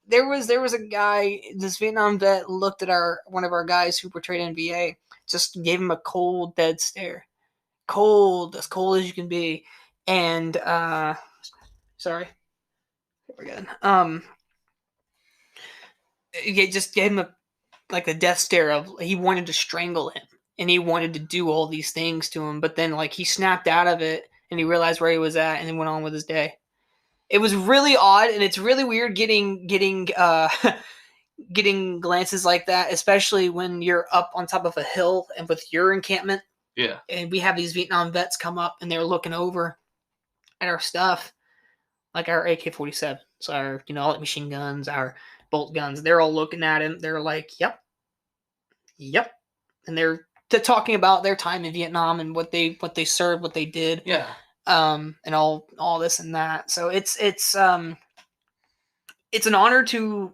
There was a guy, this Vietnam vet looked at one of our guys who portrayed NVA, just gave him a cold, dead stare. Cold, as cold as you can be. And sorry. We're good. It just gave him a death stare of he wanted to strangle him and he wanted to do all these things to him, but then like he snapped out of it and he realized where he was at and then went on with his day. It was really odd, and it's really weird getting glances like that, especially when you're up on top of a hill and with your encampment. Yeah. And we have these Vietnam vets come up and they're looking over at our stuff, like our AK-47s, our all the machine guns, our bolt guns. They're all looking at him. They're like, "Yep," and they're talking about their time in Vietnam and what they served, what they did. Yeah. And all this and that. So it's an honor to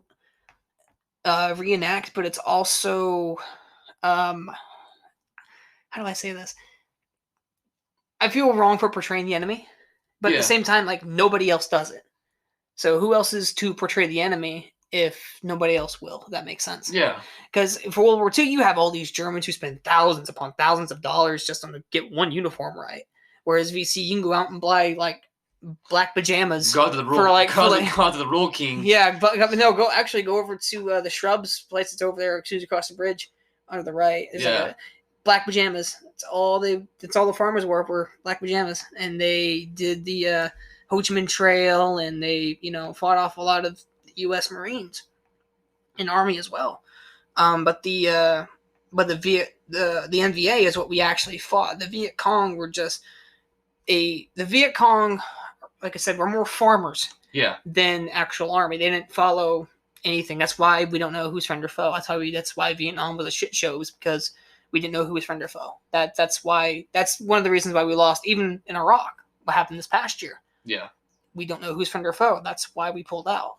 reenact, but it's also how do I say this? I feel wrong for portraying the enemy, but at the same time, like nobody else does it. So who else is to portray the enemy if nobody else will? If that makes sense. Yeah. Because for World War II, you have all these Germans who spend thousands upon thousands of dollars just on to get one uniform right. Whereas VC, you can go out and buy like black pajamas. Go to the Rule King. Yeah, but no, go over to the Shrubs place that's over there, as soon as you cross the bridge on the right. There's like black pajamas. It's all the farmers wore black pajamas, and they did the Ho Chi Minh Trail, and they fought off a lot of the U.S. Marines and Army as well. But the NVA is what we actually fought. The Viet Cong were just the Viet Cong, like I said, were more farmers than actual army. They didn't follow anything. That's why we don't know who's friend or foe. That's why Vietnam was a shit show, was because we didn't know who was friend or foe. That's one of the reasons why we lost, even in Iraq. What happened this past year? Yeah, we don't know who's friend or foe. That's why we pulled out,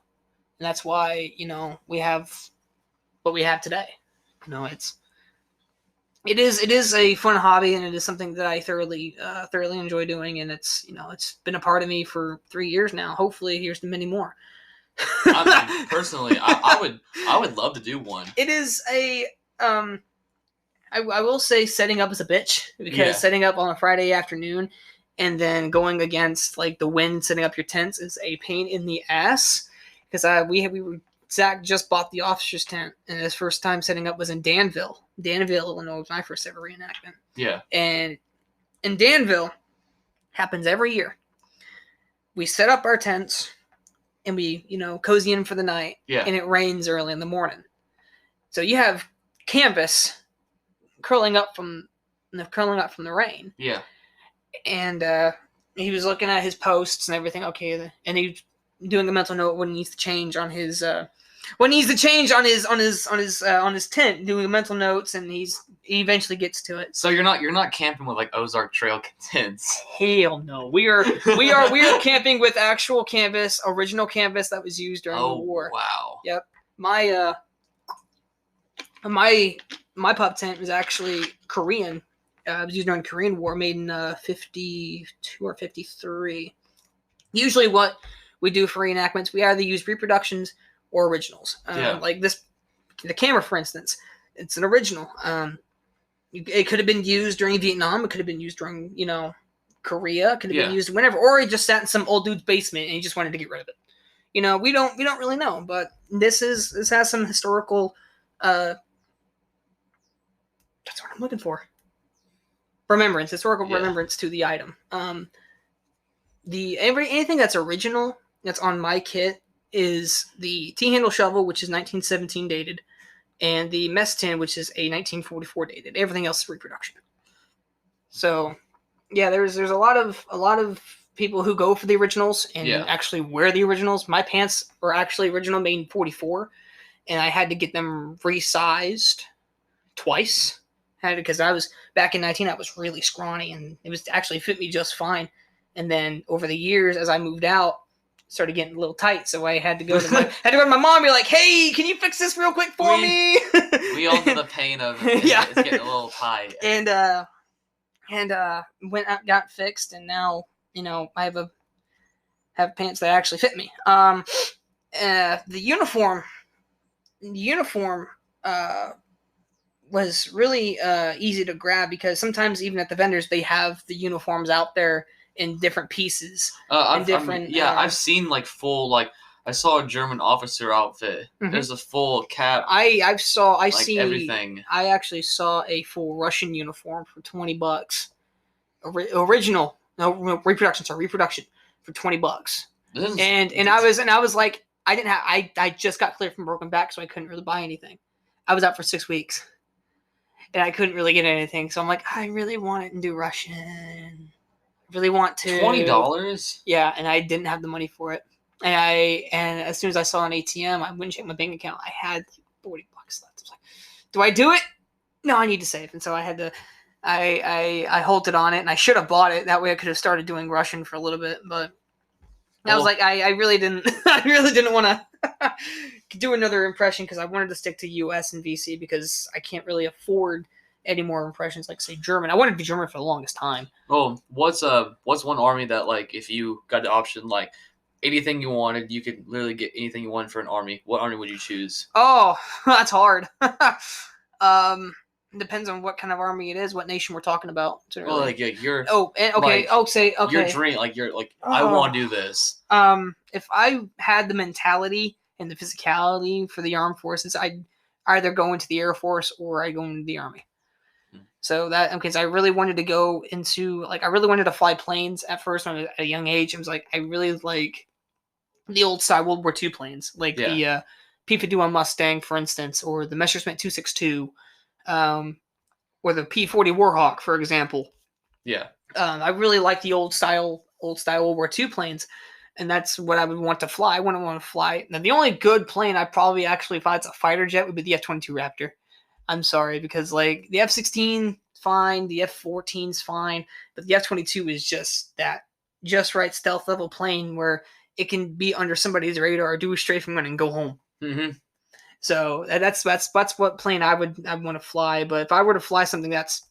and that's why we have what we have today. It is a fun hobby, and it is something that I thoroughly enjoy doing, and it's been a part of me for 3 years now. Hopefully, here's many more. I mean, personally, I would love to do one. It is I will say setting up is a bitch, because setting up on a Friday afternoon and then going against like the wind, setting up your tents is a pain in the ass, because Zach just bought the officer's tent, and his first time setting up was in Danville, Illinois, was my first ever reenactment. Yeah. And in Danville, happens every year. We set up our tents, and we, cozy in for the night. Yeah. And it rains early in the morning. So you have canvas curling up from the rain. Yeah. And he was looking at his posts and everything. Okay, and he's doing a mental note when he needs to change on his tent, doing mental notes, and he eventually gets to it. So you're not camping with like Ozark Trail tents. Hell no. We are camping with actual canvas, original canvas that was used during the war. Wow. Yep. My pup tent was actually Korean. It was used during the Korean War, made in 52 or 53. Usually what we do for reenactments, we either use reproductions or originals. Like the camera, for instance, it's an original. It could have been used during Vietnam. It could have been used during, Korea. It could have been used whenever. Or he just sat in some old dude's basement and he just wanted to get rid of it. We don't really know. But this has some historical. That's what I'm looking for. Historical remembrance to the item. Anything that's original that's on my kit is the T-handle shovel, which is 1917 dated, and the mess tin, which is a 1944 dated. Everything else is reproduction. So Yeah, there's a lot of people who go for the originals and actually wear the originals. My pants were actually original made in 44, and I had to get them resized twice. Because I was back in 19, I was really scrawny, and it was actually fit me just fine. And then over the years, as I moved out, started getting a little tight, so I had to go to my mom and be like, "Hey, can you fix this real quick for me?" We all know the pain of it. Yeah, it's getting a little tight. And went out, got fixed, and now I have pants that actually fit me. The uniform was really easy to grab because sometimes even at the vendors they have the uniforms out there in different pieces. I've seen like full I saw a German officer outfit. Mm-hmm. There's a full cap. I see everything. I actually saw a full Russian uniform for $20. Original, no reproduction. Sorry, reproduction for $20. And I was like, I just got cleared from broken back, so I couldn't really buy anything. I was out for 6 weeks, and I couldn't really get anything. So I'm like, I really want it and do Russian. I really want to. $20? Yeah, and I didn't have the money for it. And as soon as I saw an ATM, I went and checked my bank account. I had $40 left. I was like, do I do it? No, I need to save. And so I had to. I halted on it, and I should have bought it. That way, I could have started doing Russian for a little bit. But I was like, I really didn't. I really didn't want to do another impression because I wanted to stick to US and VC because I can't really afford any more impressions like say German. I wanted to be German for the longest time. Oh, what's one army that like if you got the option like anything you wanted, you could literally get anything you wanted for an army. What army would you choose? Oh, that's hard. Depends on what kind of army it is, what nation we're talking about. Well, like you're. Oh, okay. Okay. Your dream, like you're like I want to do this. If I had the mentality and the physicality for the armed forces, I'd either go into the Air Force or I go into the Army. So that because I really wanted to go into I really wanted to fly planes at first when I was at a young age. I was like, I really like the old style World War II planes, like the P-51 Mustang, for instance, or the Messerschmitt 262. Or the P-40 Warhawk, for example. Yeah. I really like the old style World War II planes, and that's what I would want to fly. I wouldn't want to fly. Now, the only good plane I probably actually, if it's a fighter jet, would be the F-22 Raptor. I'm sorry, because like the F-16 fine, the F-14 is fine, but the F-22 is just that just right stealth level plane where it can be under somebody's radar, do a strafing run, and go home. Mm-hmm. So that's what plane I want to fly. But if I were to fly something that's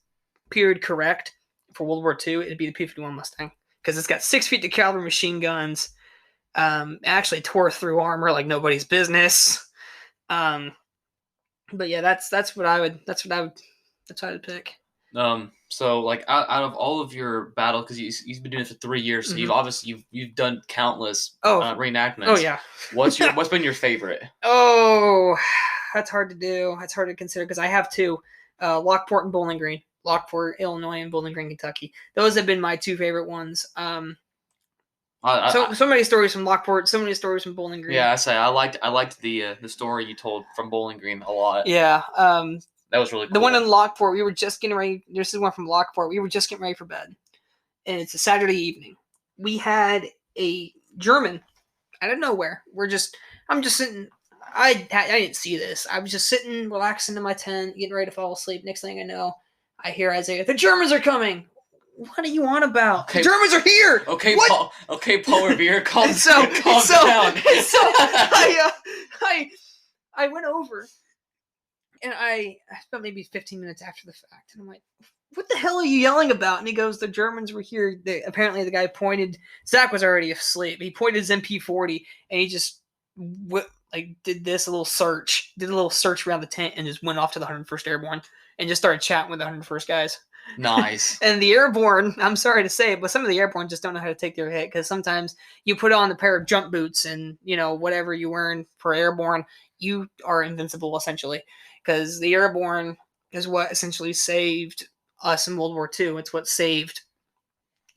period correct for World War II, it'd be the P-51 Mustang because it's got 6 feet to caliber machine guns. Actually tore through armor like nobody's business. But yeah, that's what I would pick. So like out of all of your battle, because you've been doing it for 3 years, so you've done countless reenactments. Oh yeah. What's been your favorite? Oh, that's hard to do. That's hard to consider because I have two, Lockport and Bowling Green, Lockport, Illinois, and Bowling Green, Kentucky. Those have been my two favorite ones. So many stories from Lockport, so many stories from Bowling Green. Yeah, I liked the story you told from Bowling Green a lot. Yeah. That was really cool. The one in Lockport, we were just getting ready. This is one from Lockport. We were just getting ready for bed, and it's a Saturday evening. We had a German out of nowhere. I'm just sitting. I didn't see this. I was just sitting, relaxing in my tent, getting ready to fall asleep. Next thing I know, I hear Isaiah, "The Germans are coming." What are you on about? Okay. The Germans are here. Okay, what? Paul Revere, calm down. So I went over. And I spent maybe 15 minutes after the fact. And I'm like, what the hell are you yelling about? And he goes, the Germans were here. Apparently the guy pointed, Zach was already asleep. He pointed his MP40 and he just did a little search around the tent and just went off to the 101st Airborne and just started chatting with the 101st guys. Nice. And the Airborne, I'm sorry to say, but some of the Airborne just don't know how to take their hit because sometimes you put on a pair of jump boots and, whatever you earn for Airborne, you are invincible essentially. Because the Airborne is what essentially saved us in World War II. It's what saved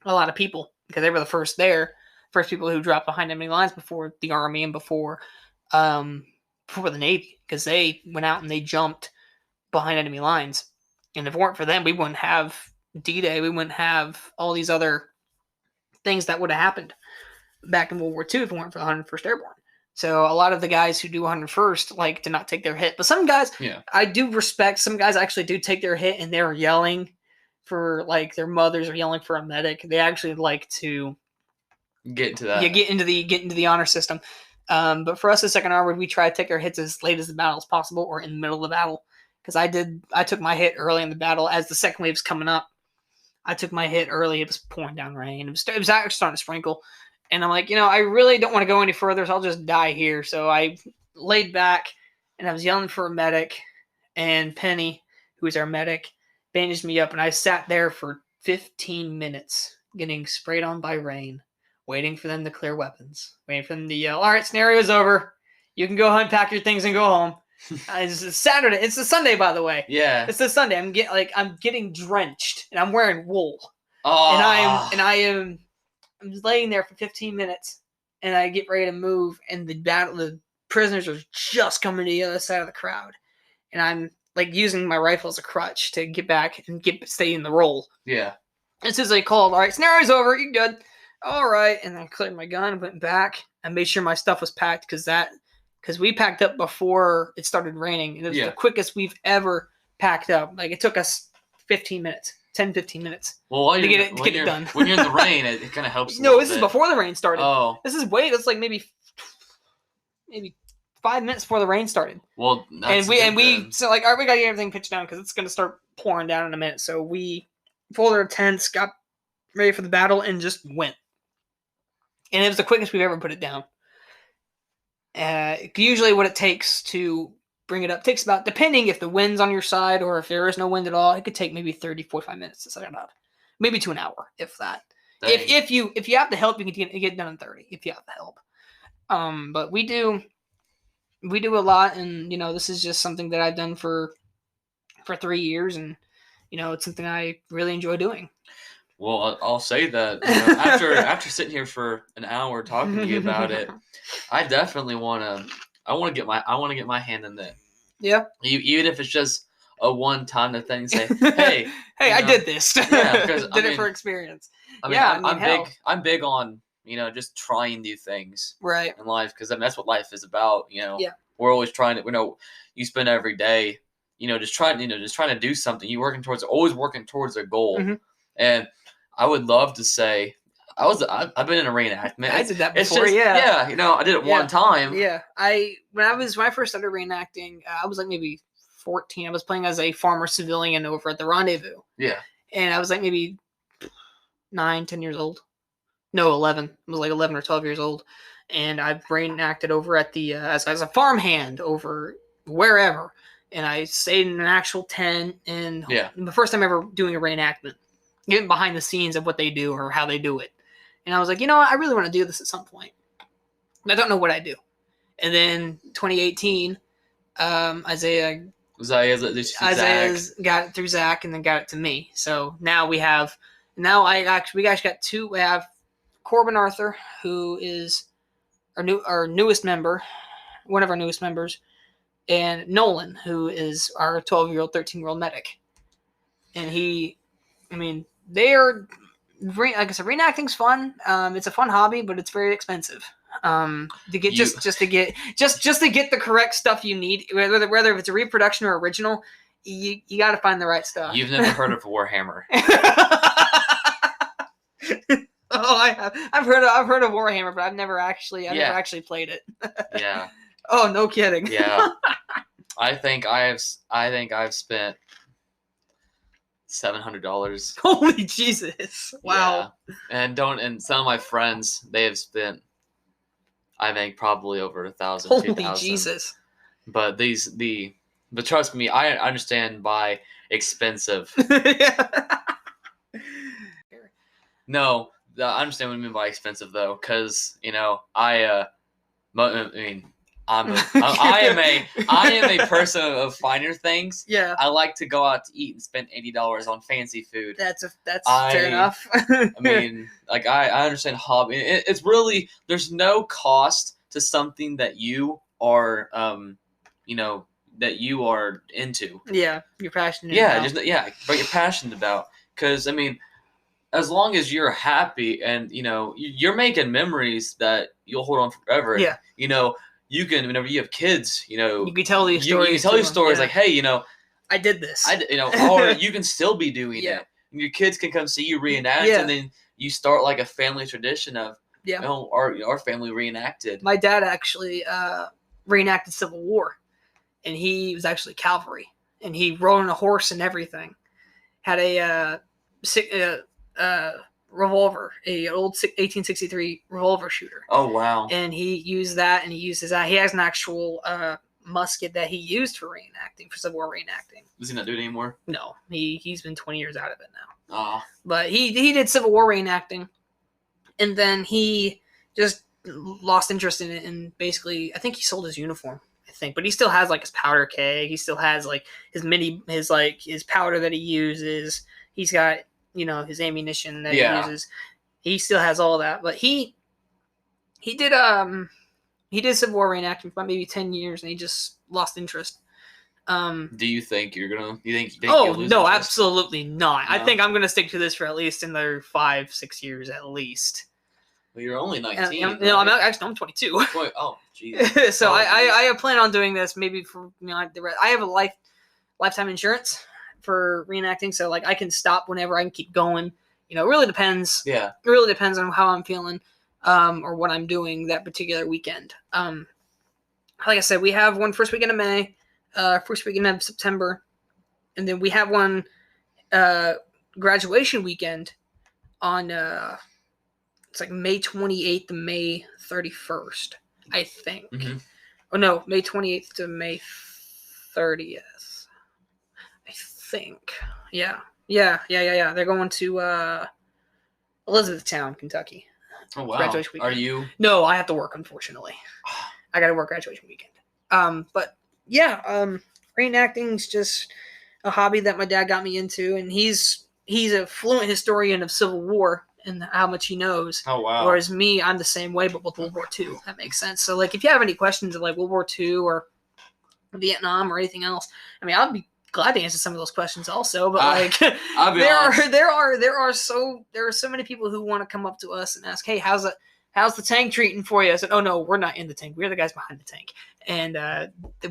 a lot of people because they were the first people who dropped behind enemy lines before the Army and before the Navy because they went out and they jumped behind enemy lines. And if it weren't for them, we wouldn't have D-Day, we wouldn't have all these other things that would have happened back in World War II if it weren't for the 101st Airborne. So a lot of the guys who do 101st like to not take their hit. But some guys, I do respect, some guys actually do take their hit and they're yelling for, like, their mothers are yelling for a medic. They actually like to get into that. Yeah, get into the honor system. But for us as Second Armored, we try to take our hits as late as the battle as possible or in the middle of the battle. Because I took my hit early in the battle as the second wave's coming up. I took my hit early. It was pouring down rain. It was actually starting to sprinkle. And I'm like, I really don't want to go any further, so I'll just die here. So I laid back, and I was yelling for a medic. And Penny, who is our medic, bandaged me up. And I sat there for 15 minutes getting sprayed on by rain, waiting for them to clear weapons, waiting for them to yell, all right, scenario's over. You can go unpack your things and go home. It's Saturday. It's a Sunday, by the way. Yeah. It's a Sunday. I'm getting drenched, and I'm wearing wool. Oh. I'm laying there for 15 minutes, and I get ready to move, and the prisoners are just coming to the other side of the crowd, and I'm like using my rifle as a crutch to get back and stay in the roll. Yeah. As soon as they called, all right, scenario's over. You good? All right, and I cleared my gun, went back, and made sure my stuff was packed because we packed up before it started raining. And it was the quickest we've ever packed up. Like, it took us 15 minutes. 10-15 minutes. Well, to get it done. When you're in the rain, it kind of helps. No, this is before the rain started. Oh, That's like maybe 5 minutes before the rain started. Well, that's we so like, all right, we gotta get everything pitched down because it's gonna start pouring down in a minute. So we folded our tents, got ready for the battle, and just went. And it was the quickest we've ever put it down. Usually, what it takes to bring it up takes about, depending if the wind's on your side or if there is no wind at all, it could take maybe 30-45 minutes to set it up, maybe to an hour, if that. If you have the help, you can get it done in 30 if you have the help. But we do a lot, and this is just something that I've done for 3 years, and it's something I really enjoy doing. Well, I'll say that after sitting here for an hour talking to you about it, I definitely want to get my hand in it. Yeah. Even if it's just a one-time thing, say, hey, I did this. Yeah, because did it for experience. I'm big on just trying new things, right, in life, because that's what life is about. Yeah. We're always trying to. You spend every day, just trying to do something. You're always working towards a goal, and I would love to say. I've been in a reenactment. I did that before. Yeah, I did it one time. Yeah, when I first started reenacting, I was like maybe 14. I was playing as a former civilian over at the Rendezvous. Yeah, and I was like maybe 9-10 years old. No, 11. I was like 11 or 12 years old, and I reenacted over at the as a farmhand over wherever, and I stayed in an actual tent. And the first time ever doing a reenactment, getting behind the scenes of what they do or how they do it. And I was like, I really want to do this at some point. I don't know what I do. And then 2018, Isaiah got it through Zach, and then got it to me. So now we actually got two. We have Corbin Arthur, who is our newest member, one of our newest members, and Nolan, who is our 12-year-old, 13-year-old medic. And they are, like I said, reenacting's fun. It's a fun hobby, but it's very expensive. To get just to get the correct stuff you need, whether if it's a reproduction or original, you got to find the right stuff. You've never heard of Warhammer? Oh, I have. I've heard of Warhammer, but I've never actually played it. Yeah. Oh, no kidding. Yeah. I think I've spent $700. Holy Jesus! Wow. Yeah. And some of my friends, they have spent, I think, probably over 1,000. Holy 2,000. Jesus! But but trust me, I understand by expensive. Yeah. No, I understand what you mean by expensive though, because I am a person of finer things. Yeah. I like to go out to eat and spend $80 on fancy food. That's fair enough. I understand hobby. It's really, there's no cost to something that you are that you are into. Yeah, you're passionate about. But you're passionate about. Because I mean, as long as you're happy and you're making memories that you'll hold on forever. Yeah. You can, whenever you have kids, you can tell these stories. You can tell these stories like, hey, I did this. Or you can still be doing it. And your kids can come see you reenact, and then you start like a family tradition of, our family reenacted. My dad actually reenacted Civil War, and he was actually cavalry, and he rode on a horse and everything. Had a revolver, a old 1863 revolver shooter. Oh wow! And he used that, and he uses that. He has an actual musket that he used for reenacting, for Civil War reenacting. Does he not do it anymore? No, he's been 20 years out of it now. Oh. But he did Civil War reenacting, and then he just lost interest in it, and basically, I think he sold his uniform. But he still has like his powder keg. He still has like his powder that he uses. He's got his ammunition that he uses. He still has all that, but he did Civil War reenacting for about maybe 10 years, and he just lost interest. Do you think you're gonna? You think oh you'll lose no, interest? Absolutely not. No? I think I'm gonna stick to this for at least another 5-6 years at least. Well, you're only 19. I'm 22. Oh, jeez. So I plan on doing this maybe for I have a lifetime insurance for reenacting, so like I can stop whenever. I can keep going. It really depends. Yeah. It really depends on how I'm feeling, or what I'm doing that particular weekend. Like I said, we have one first weekend of May, first weekend of September, and then we have one graduation weekend on it's like May 28th to May 31st, I think. Mm-hmm. Oh no, May 28th to May 30th. I think. Yeah. They're going to Elizabethtown, Kentucky. Oh wow. Graduation weekend. Are you? No, I have to work, unfortunately. I got to work graduation weekend. But yeah, reenacting's just a hobby that my dad got me into, and he's a fluent historian of Civil War and how much he knows. Oh wow. Whereas me, I'm the same way, but with World War II. That makes sense. So like, if you have any questions of like World War II or Vietnam or anything else, I mean, I'll be glad to answer some of those questions also. But like, there are so many people who want to come up to us and ask, hey, how's the tank treating for you? I said, oh no, we're not in the tank. We're the guys behind the tank. And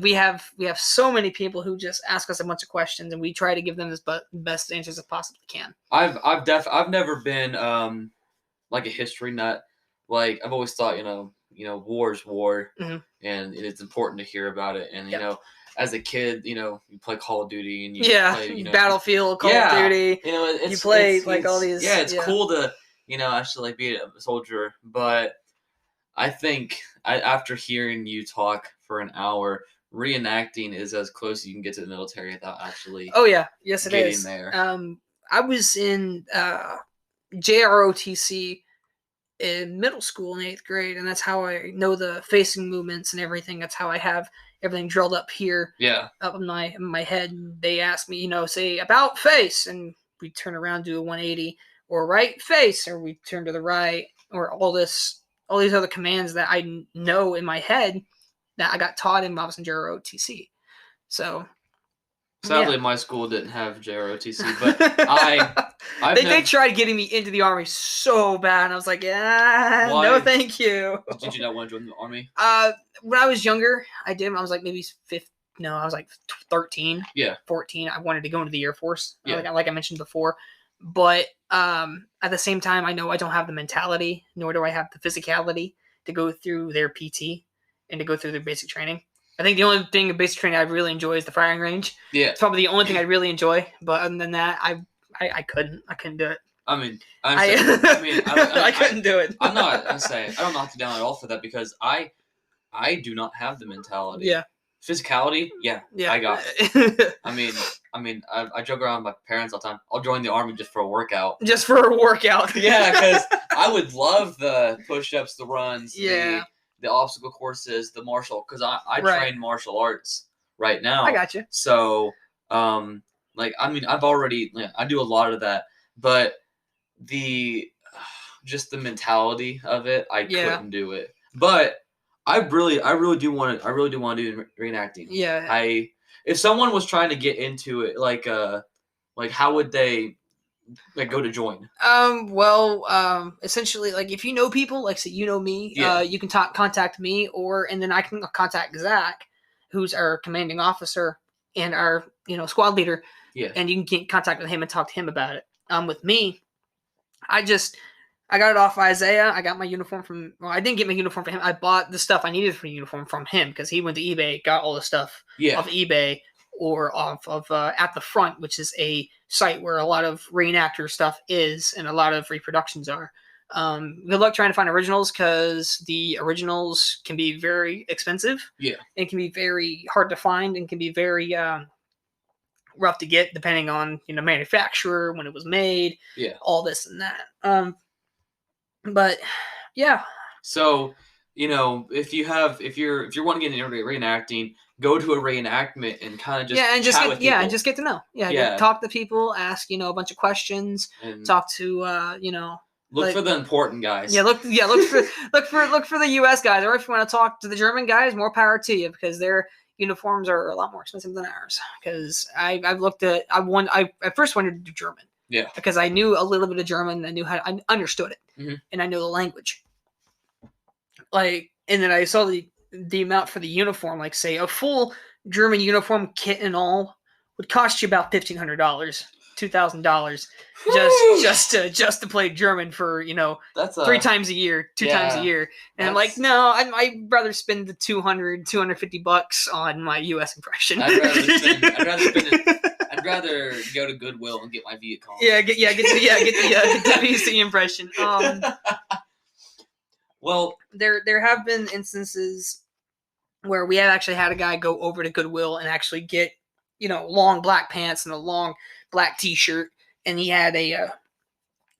we have so many people who just ask us a bunch of questions, and we try to give them the best answers as possibly can. I've never been like a history nut. Like I've always thought, war's war, mm-hmm. and it's important to hear about it. And as a kid, you play Call of Duty and you play, Battlefield, Call of Duty. You play all these. Yeah, it's cool to actually like be a soldier. But I think after hearing you talk for an hour, reenacting is as close as you can get to the military without actually. Oh yeah, yes it is. Getting there. I was in JROTC in middle school in 8th grade, and that's how I know the facing movements and everything. That's how I have everything drilled up here. Yeah. Up in my head. And they asked me, say about face, and we turn around, do a 180, or right face, or we turn to the right, or all these other commands that I know in my head that I got taught in Robinson JROTC. So sadly, my school didn't have JROTC, but they tried getting me into the Army so bad, and I was like, yeah, no, thank you. Did you not want to join the Army? When I was younger, I did. I was like maybe 5th. No, I was like 13. Yeah. 14. I wanted to go into the Air Force. Yeah. Like I mentioned before. But at the same time, I know I don't have the mentality, nor do I have the physicality to go through their PT and to go through their basic training. I think the only thing in basic training I really enjoy is the firing range. Yeah. It's probably the only thing I really enjoy. But other than that, I couldn't do it. I mean, I couldn't do it. I don't knock you down at all for that, because I do not have the mentality. Yeah. Physicality, yeah. I got it. I mean, I joke around with my parents all the time. I'll join the Army just for a workout. Just for a workout. Yeah, because I would love the push-ups, the runs, the obstacle courses, the martial, because I train martial arts right now. I got you. So, I've already, I do a lot of that, but the mentality of it, I couldn't do it. But I really do want to do reenacting. Yeah. If someone was trying to get into it, like how would they like go to join? Essentially, like if you know people, like say you know me, you can contact me, and then I can contact Zach, who's our commanding officer and our squad leader. Yeah. And you can get in contact with him and talk to him about it. With me, I got it off Isaiah. I got my uniform from. Well, I didn't get my uniform from him. I bought the stuff I needed for the uniform from him because he went to eBay, got all the stuff off eBay or off of At the Front, which is a site where a lot of reenactor stuff is and a lot of reproductions are. Good luck trying to find originals because the originals can be very expensive. Yeah, it can be very hard to find and can be very rough to get depending on manufacturer, when it was made, all this and that. But yeah. So if you're wanting to get into reenacting, go to a reenactment and kind of just and just get to know. Talk to people, ask a bunch of questions, and talk to look for the important guys. Look for the U.S. guys, or if you want to talk to the German guys, more power to you because their uniforms are a lot more expensive than ours. Because I first wanted to do German. Yeah. Because I knew a little bit of German, I understood it, mm-hmm. and I know the language. And then I saw the amount for the uniform. Like, say, a full German uniform kit and all would cost you about $1,500, $2,000, just to play German for that's 3 times a year, 2 times a year. And I'm like, no, I'd rather spend the $250 on my U.S. impression. I'd rather go to Goodwill and get my Viet Cong. Get the WC impression. Well, there have been instances where we have actually had a guy go over to Goodwill and actually get long black pants and a long black T-shirt, and he had I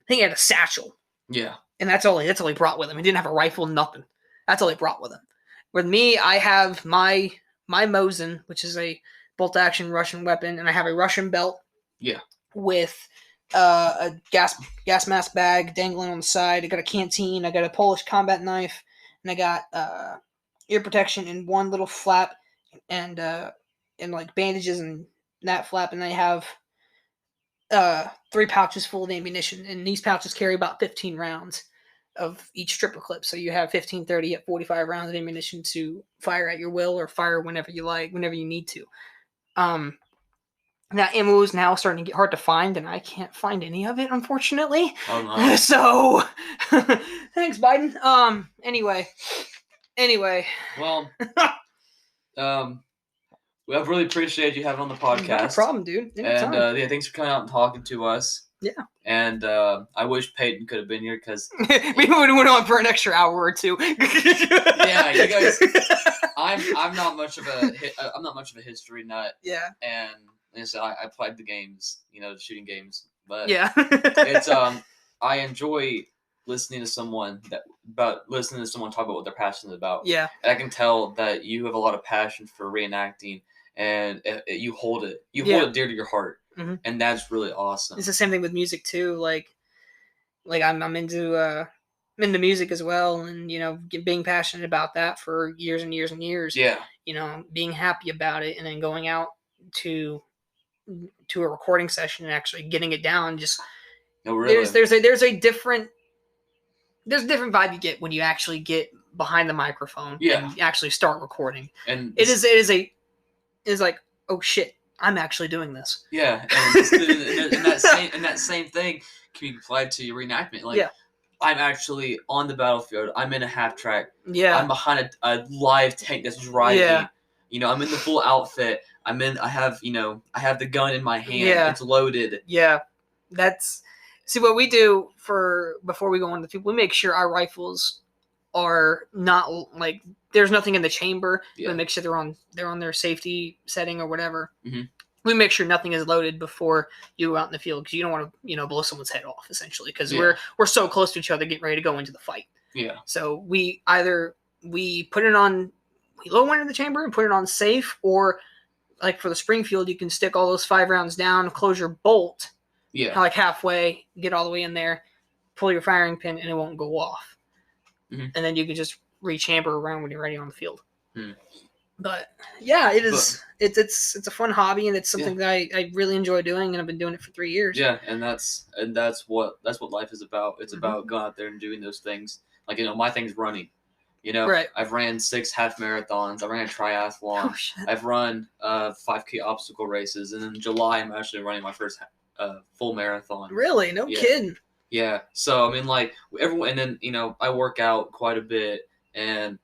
think he had a satchel. Yeah. And that's all he brought with him. He didn't have a rifle, nothing. That's all he brought with him. With me, I have my Mosin, which is a bolt-action Russian weapon, and I have a Russian belt. Yeah. With a gas mask bag dangling on the side. I got a canteen. I got a Polish combat knife, and I got ear protection in one little flap, and like bandages and that flap. And I have 3 pouches full of ammunition, and these pouches carry about 15 rounds of each stripper clip. So you have 15, 30, 45 rounds of ammunition to fire at your will or fire whenever you like, whenever you need to. That ammo is now starting to get hard to find, and I can't find any of it, unfortunately. Oh no! So, thanks, Biden. Anyway. Well, we have really appreciated you having on the podcast. No problem, dude. Anytime. And thanks for coming out and talking to us. Yeah. And I wish Peyton could have been here because we would have went on for an extra hour or 2. Yeah, you guys. I'm not much of a history nut. Yeah. And so I played the games, the shooting games. But yeah, it's I enjoy listening to someone talk about what they're passionate about. Yeah. And I can tell that you have a lot of passion for reenacting, and you hold it hold it dear to your heart. Mm-hmm. And that's really awesome. It's the same thing with music too. Like I'm into music as well, and being passionate about that for years and years and years. Yeah. Being happy about it, and then going out to a recording session and actually getting it down. Just really. There's a different vibe you get when you actually get behind the microphone and actually start recording. And it is like, oh shit, I'm actually doing this. Yeah, and that same thing can be applied to your reenactment. Like, I'm actually on the battlefield. I'm in a half track. Yeah, I'm behind a live tank that's driving. Yeah. I'm in the full outfit. I have the gun in my hand. Yeah. It's loaded. Yeah, see what we do before we go on the field. We make sure our rifles are not like there's nothing in the chamber. Yeah. We make sure they're on their safety setting or whatever. Mm-hmm. We make sure nothing is loaded before you go out in the field because you don't want to blow someone's head off essentially because we're so close to each other getting ready to go into the fight. Yeah. So we put it on. We load one in the chamber and put it on safe, or like for the Springfield, you can stick all those 5 rounds down, close your bolt, like halfway, get all the way in there, pull your firing pin, and it won't go off. Mm-hmm. And then you can just rechamber around when you're ready on the field. Mm. But yeah, it is. It's a fun hobby, and it's something that I really enjoy doing, and I've been doing it for 3 years. Yeah, and that's what life is about. It's about going out there and doing those things. Like, my thing's running. Right. I've ran 6 half marathons. I ran a triathlon. Oh, shit. I've run 5K obstacle races, and in July I'm actually running my first full marathon. Really? No kidding. Yeah. So I mean, like, everyone, and then I work out quite a bit, and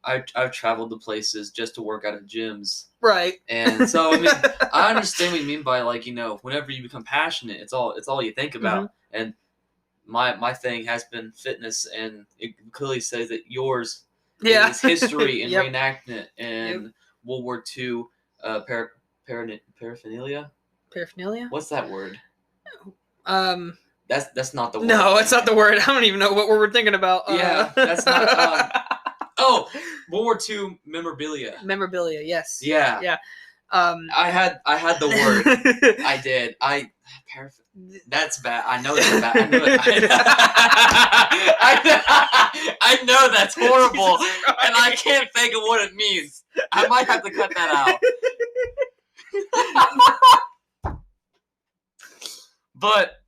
I've traveled to places just to work out at gyms. Right. And so I mean, I understand what you mean by, like, whenever you become passionate, it's all you think about. And my thing has been fitness, and it clearly says that yours is history and reenactment and World War II paraphernalia. Paraphernalia? What's that word? That's not the word. No, it's not the word. I don't even know what we're thinking about. Yeah, that's not. Oh, World War II memorabilia. Memorabilia, yes. Yeah. Yeah. I had the word. I did. That's bad. I know that's bad. I knew it. I know that's horrible, and I can't think of what it means. I might have to cut that out. But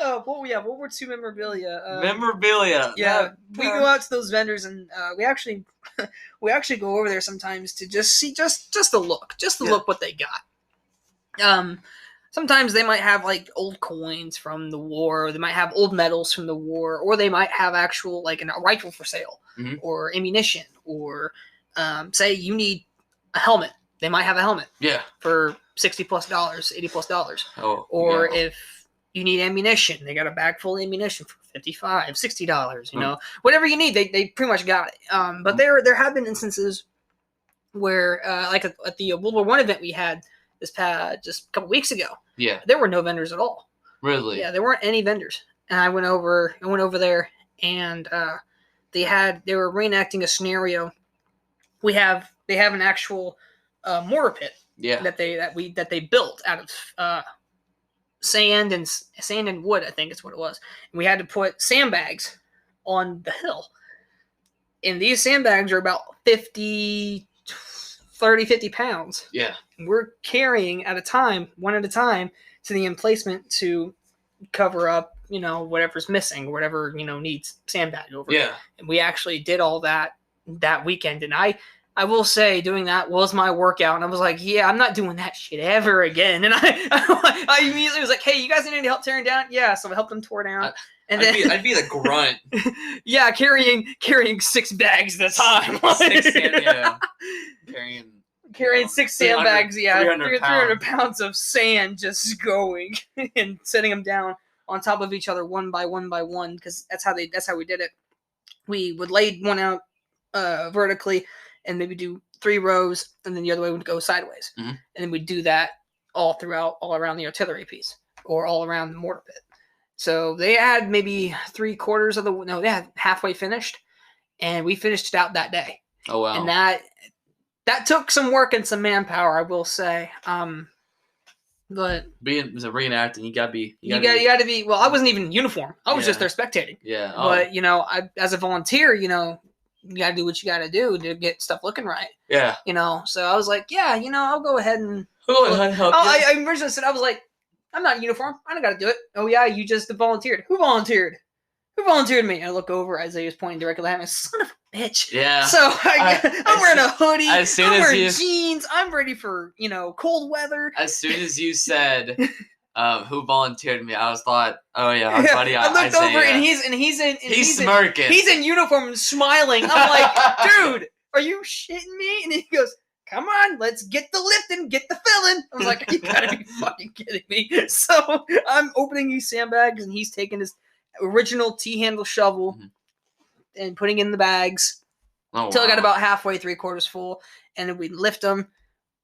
World War II memorabilia. Memorabilia. Yeah, we go out to those vendors, and we actually go over there sometimes to just see just to look what they got. Sometimes they might have like old coins from the war, or they might have old medals from the war, or they might have actual like a rifle for sale, or ammunition, or say you need a helmet. They might have a helmet. Yeah. For $60+, $80+. Oh. Or if you need ammunition, they got a bag full of ammunition for $55, $60. Whatever you need, they pretty much got it. But there have been instances where, like at the World War I event we had just a couple weeks ago. Yeah. There were no vendors at all. Really? Yeah, there weren't any vendors. And I went over there, and they were reenacting a scenario. They have an actual mortar pit. Yeah. That they built out of sand and wood, I think is what it was. And we had to put sandbags on the hill. And these sandbags are about 50 pounds. Yeah. And we're carrying one at a time to the emplacement to cover up, whatever's missing, whatever, needs sandbag over. Yeah. And we actually did all that weekend. And I will say doing that was my workout, and I was like, yeah, I'm not doing that shit ever again. And I immediately was like, hey, you guys need any help tearing down? Yeah, so I helped them tear down. I'd be the grunt. Yeah, carrying 6 bags at a time. Carrying 6 sandbags, 300 pounds of sand just going and setting them down on top of each other one by one, because that's how we did it. We would lay one out vertically, and maybe do 3 rows, and then the other way would go sideways. And then we'd do that all around the artillery piece, or all around the mortar pit. So they had maybe 3/4 they had halfway finished, and we finished it out that day. Oh, wow. And that took some work and some manpower, I will say. But being reenacting, you gotta be. Well, I wasn't even in uniform. I was just there spectating. Yeah. But I, as a volunteer, you gotta do what you gotta do to get stuff looking right. Yeah. So I was like, yeah, I'll go ahead and help you. I originally said, I was like, I'm not in uniform. I don't gotta do it. Oh yeah, you just volunteered. Who volunteered? Who volunteered me? And I look over, Isaiah's pointing directly at me. Son of a bitch. Yeah. So I'm wearing a hoodie. I'm wearing jeans. I'm ready for, cold weather. As soon as you said who volunteered me, I thought, oh yeah, our buddy I looked Isaiah. over, and he's smirking. He's in uniform and smiling. I'm like, dude, are you shitting me? And he goes, come on, let's get the lifting, get the filling. I was like, you gotta be fucking kidding me. So I'm opening these sandbags, and he's taking his original T-handle shovel and putting in the bags until I got about halfway, 3/4 full, and then we'd lift them.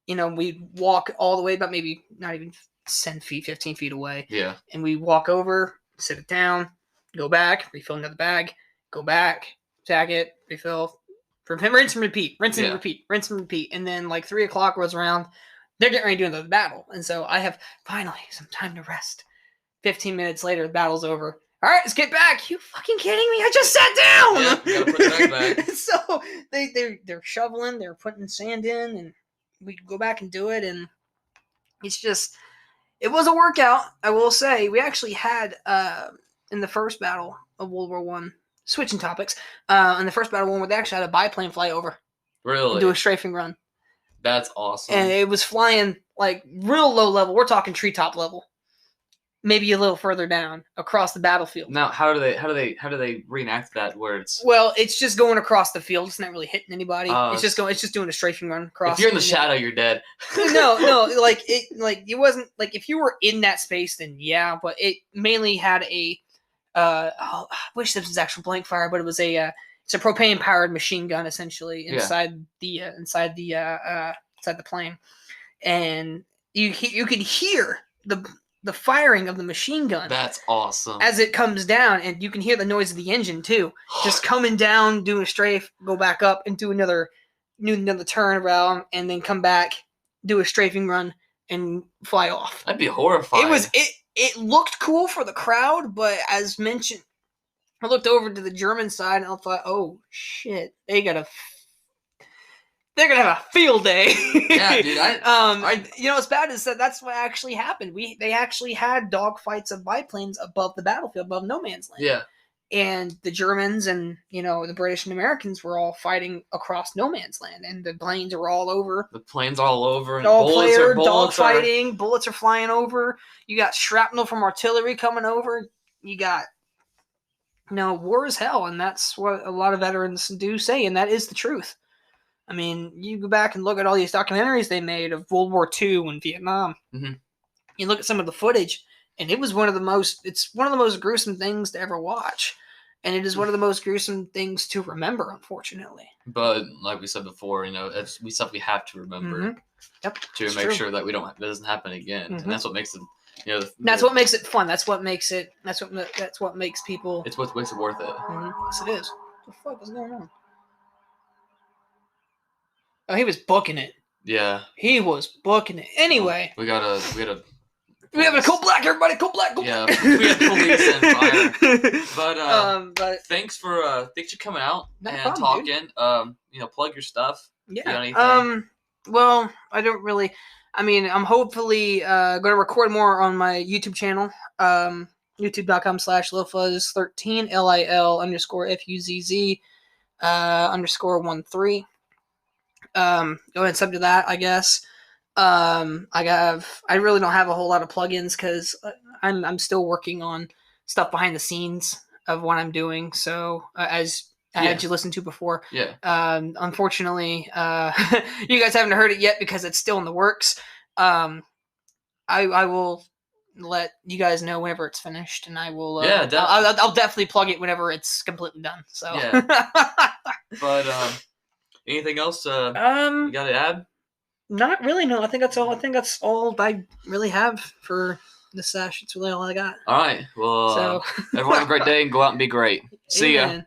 We'd walk all the way about maybe not even 10 feet, 15 feet away. Yeah. And we walk over, sit it down, go back, refill another bag, go back, tag it, refill, rinse and repeat, rinse and repeat. And then like 3 o'clock rolls around, they're getting ready to do another battle. And so I have finally some time to rest. 15 minutes later, the battle's over. all right, let's get back. You fucking kidding me? I just sat down. Yeah, you gotta put the bag back. So they're shoveling, they're putting sand in, and we go back and do it, and it's just, it was a workout. I will say, we actually had in the first battle of World War One, switching topics, in the first battle of World War, they actually had a biplane fly over Really? and do a strafing run, That's awesome. and it was flying like real low level. We're talking treetop level. Maybe a little further down across the battlefield. Now, how do they reenact that where it's? Well, it's just going across the field. It's not really hitting anybody. Oh, It's just doing a strafing run across. If you're in the shadow, you're dead. No, like it wasn't like, if you were in that space, then yeah. But it mainly had a. I wish this was actual blank fire, but it was it's a propane powered machine gun essentially inside the plane, and you could hear the firing of the machine gun. That's awesome. As it comes down, and you can hear the noise of the engine too, just coming down, doing a strafe, go back up, and do another turn around, and then come back, do a strafing run, and fly off. That'd be horrifying. It looked cool for the crowd, but as mentioned, I looked over to the German side and I thought, oh shit, they're gonna have a field day. Yeah, dude. You know what's bad is that's what actually happened. They actually had dogfights of biplanes above the battlefield, above no man's land. Yeah. And the Germans and the British and Americans were all fighting across no man's land, and the planes are all over. The planes all over, and dogfighting. Bullets are flying over. You got shrapnel from artillery coming over. You got, war is hell, and that's what a lot of veterans do say, and that is the truth. I mean, you go back and look at all these documentaries they made of World War II and Vietnam. Mm-hmm. You look at some of the footage, and it's one of the most gruesome things to ever watch. And it is one of the most gruesome things to remember, unfortunately. But like we said before, it's stuff we have to remember. Mm-hmm. Yep, to make sure that that doesn't happen again. Mm-hmm. And that's what makes it, that's what makes it fun. That's what makes people. It's what makes it worth it. Mm-hmm. Yes, it is. What the fuck is going on? Oh, he was booking it. Yeah. He was booking it. Anyway. We have a cold black, everybody. Cold black. Yeah, we have police and fire. But thanks for coming out and talking. Dude. Plug your stuff. Yeah. Well, I don't really. I mean, I'm hopefully going to record more on my YouTube channel. YouTube.com/lilfuzz13 LIL_FUZZ _13. Go ahead and sub to that, I guess. I really don't have a whole lot of plugins because I'm still working on stuff behind the scenes of what I'm doing. So as I had you listen to before, unfortunately, you guys haven't heard it yet because it's still in the works. I will let you guys know whenever it's finished, and I will. I'll definitely plug it whenever it's completely done. So. Yeah. But anything else? You got to add? Not really. No, I think that's all I really have for this sesh. It's really all I got. All right. Well, everyone have a great day and go out and be great. See ya.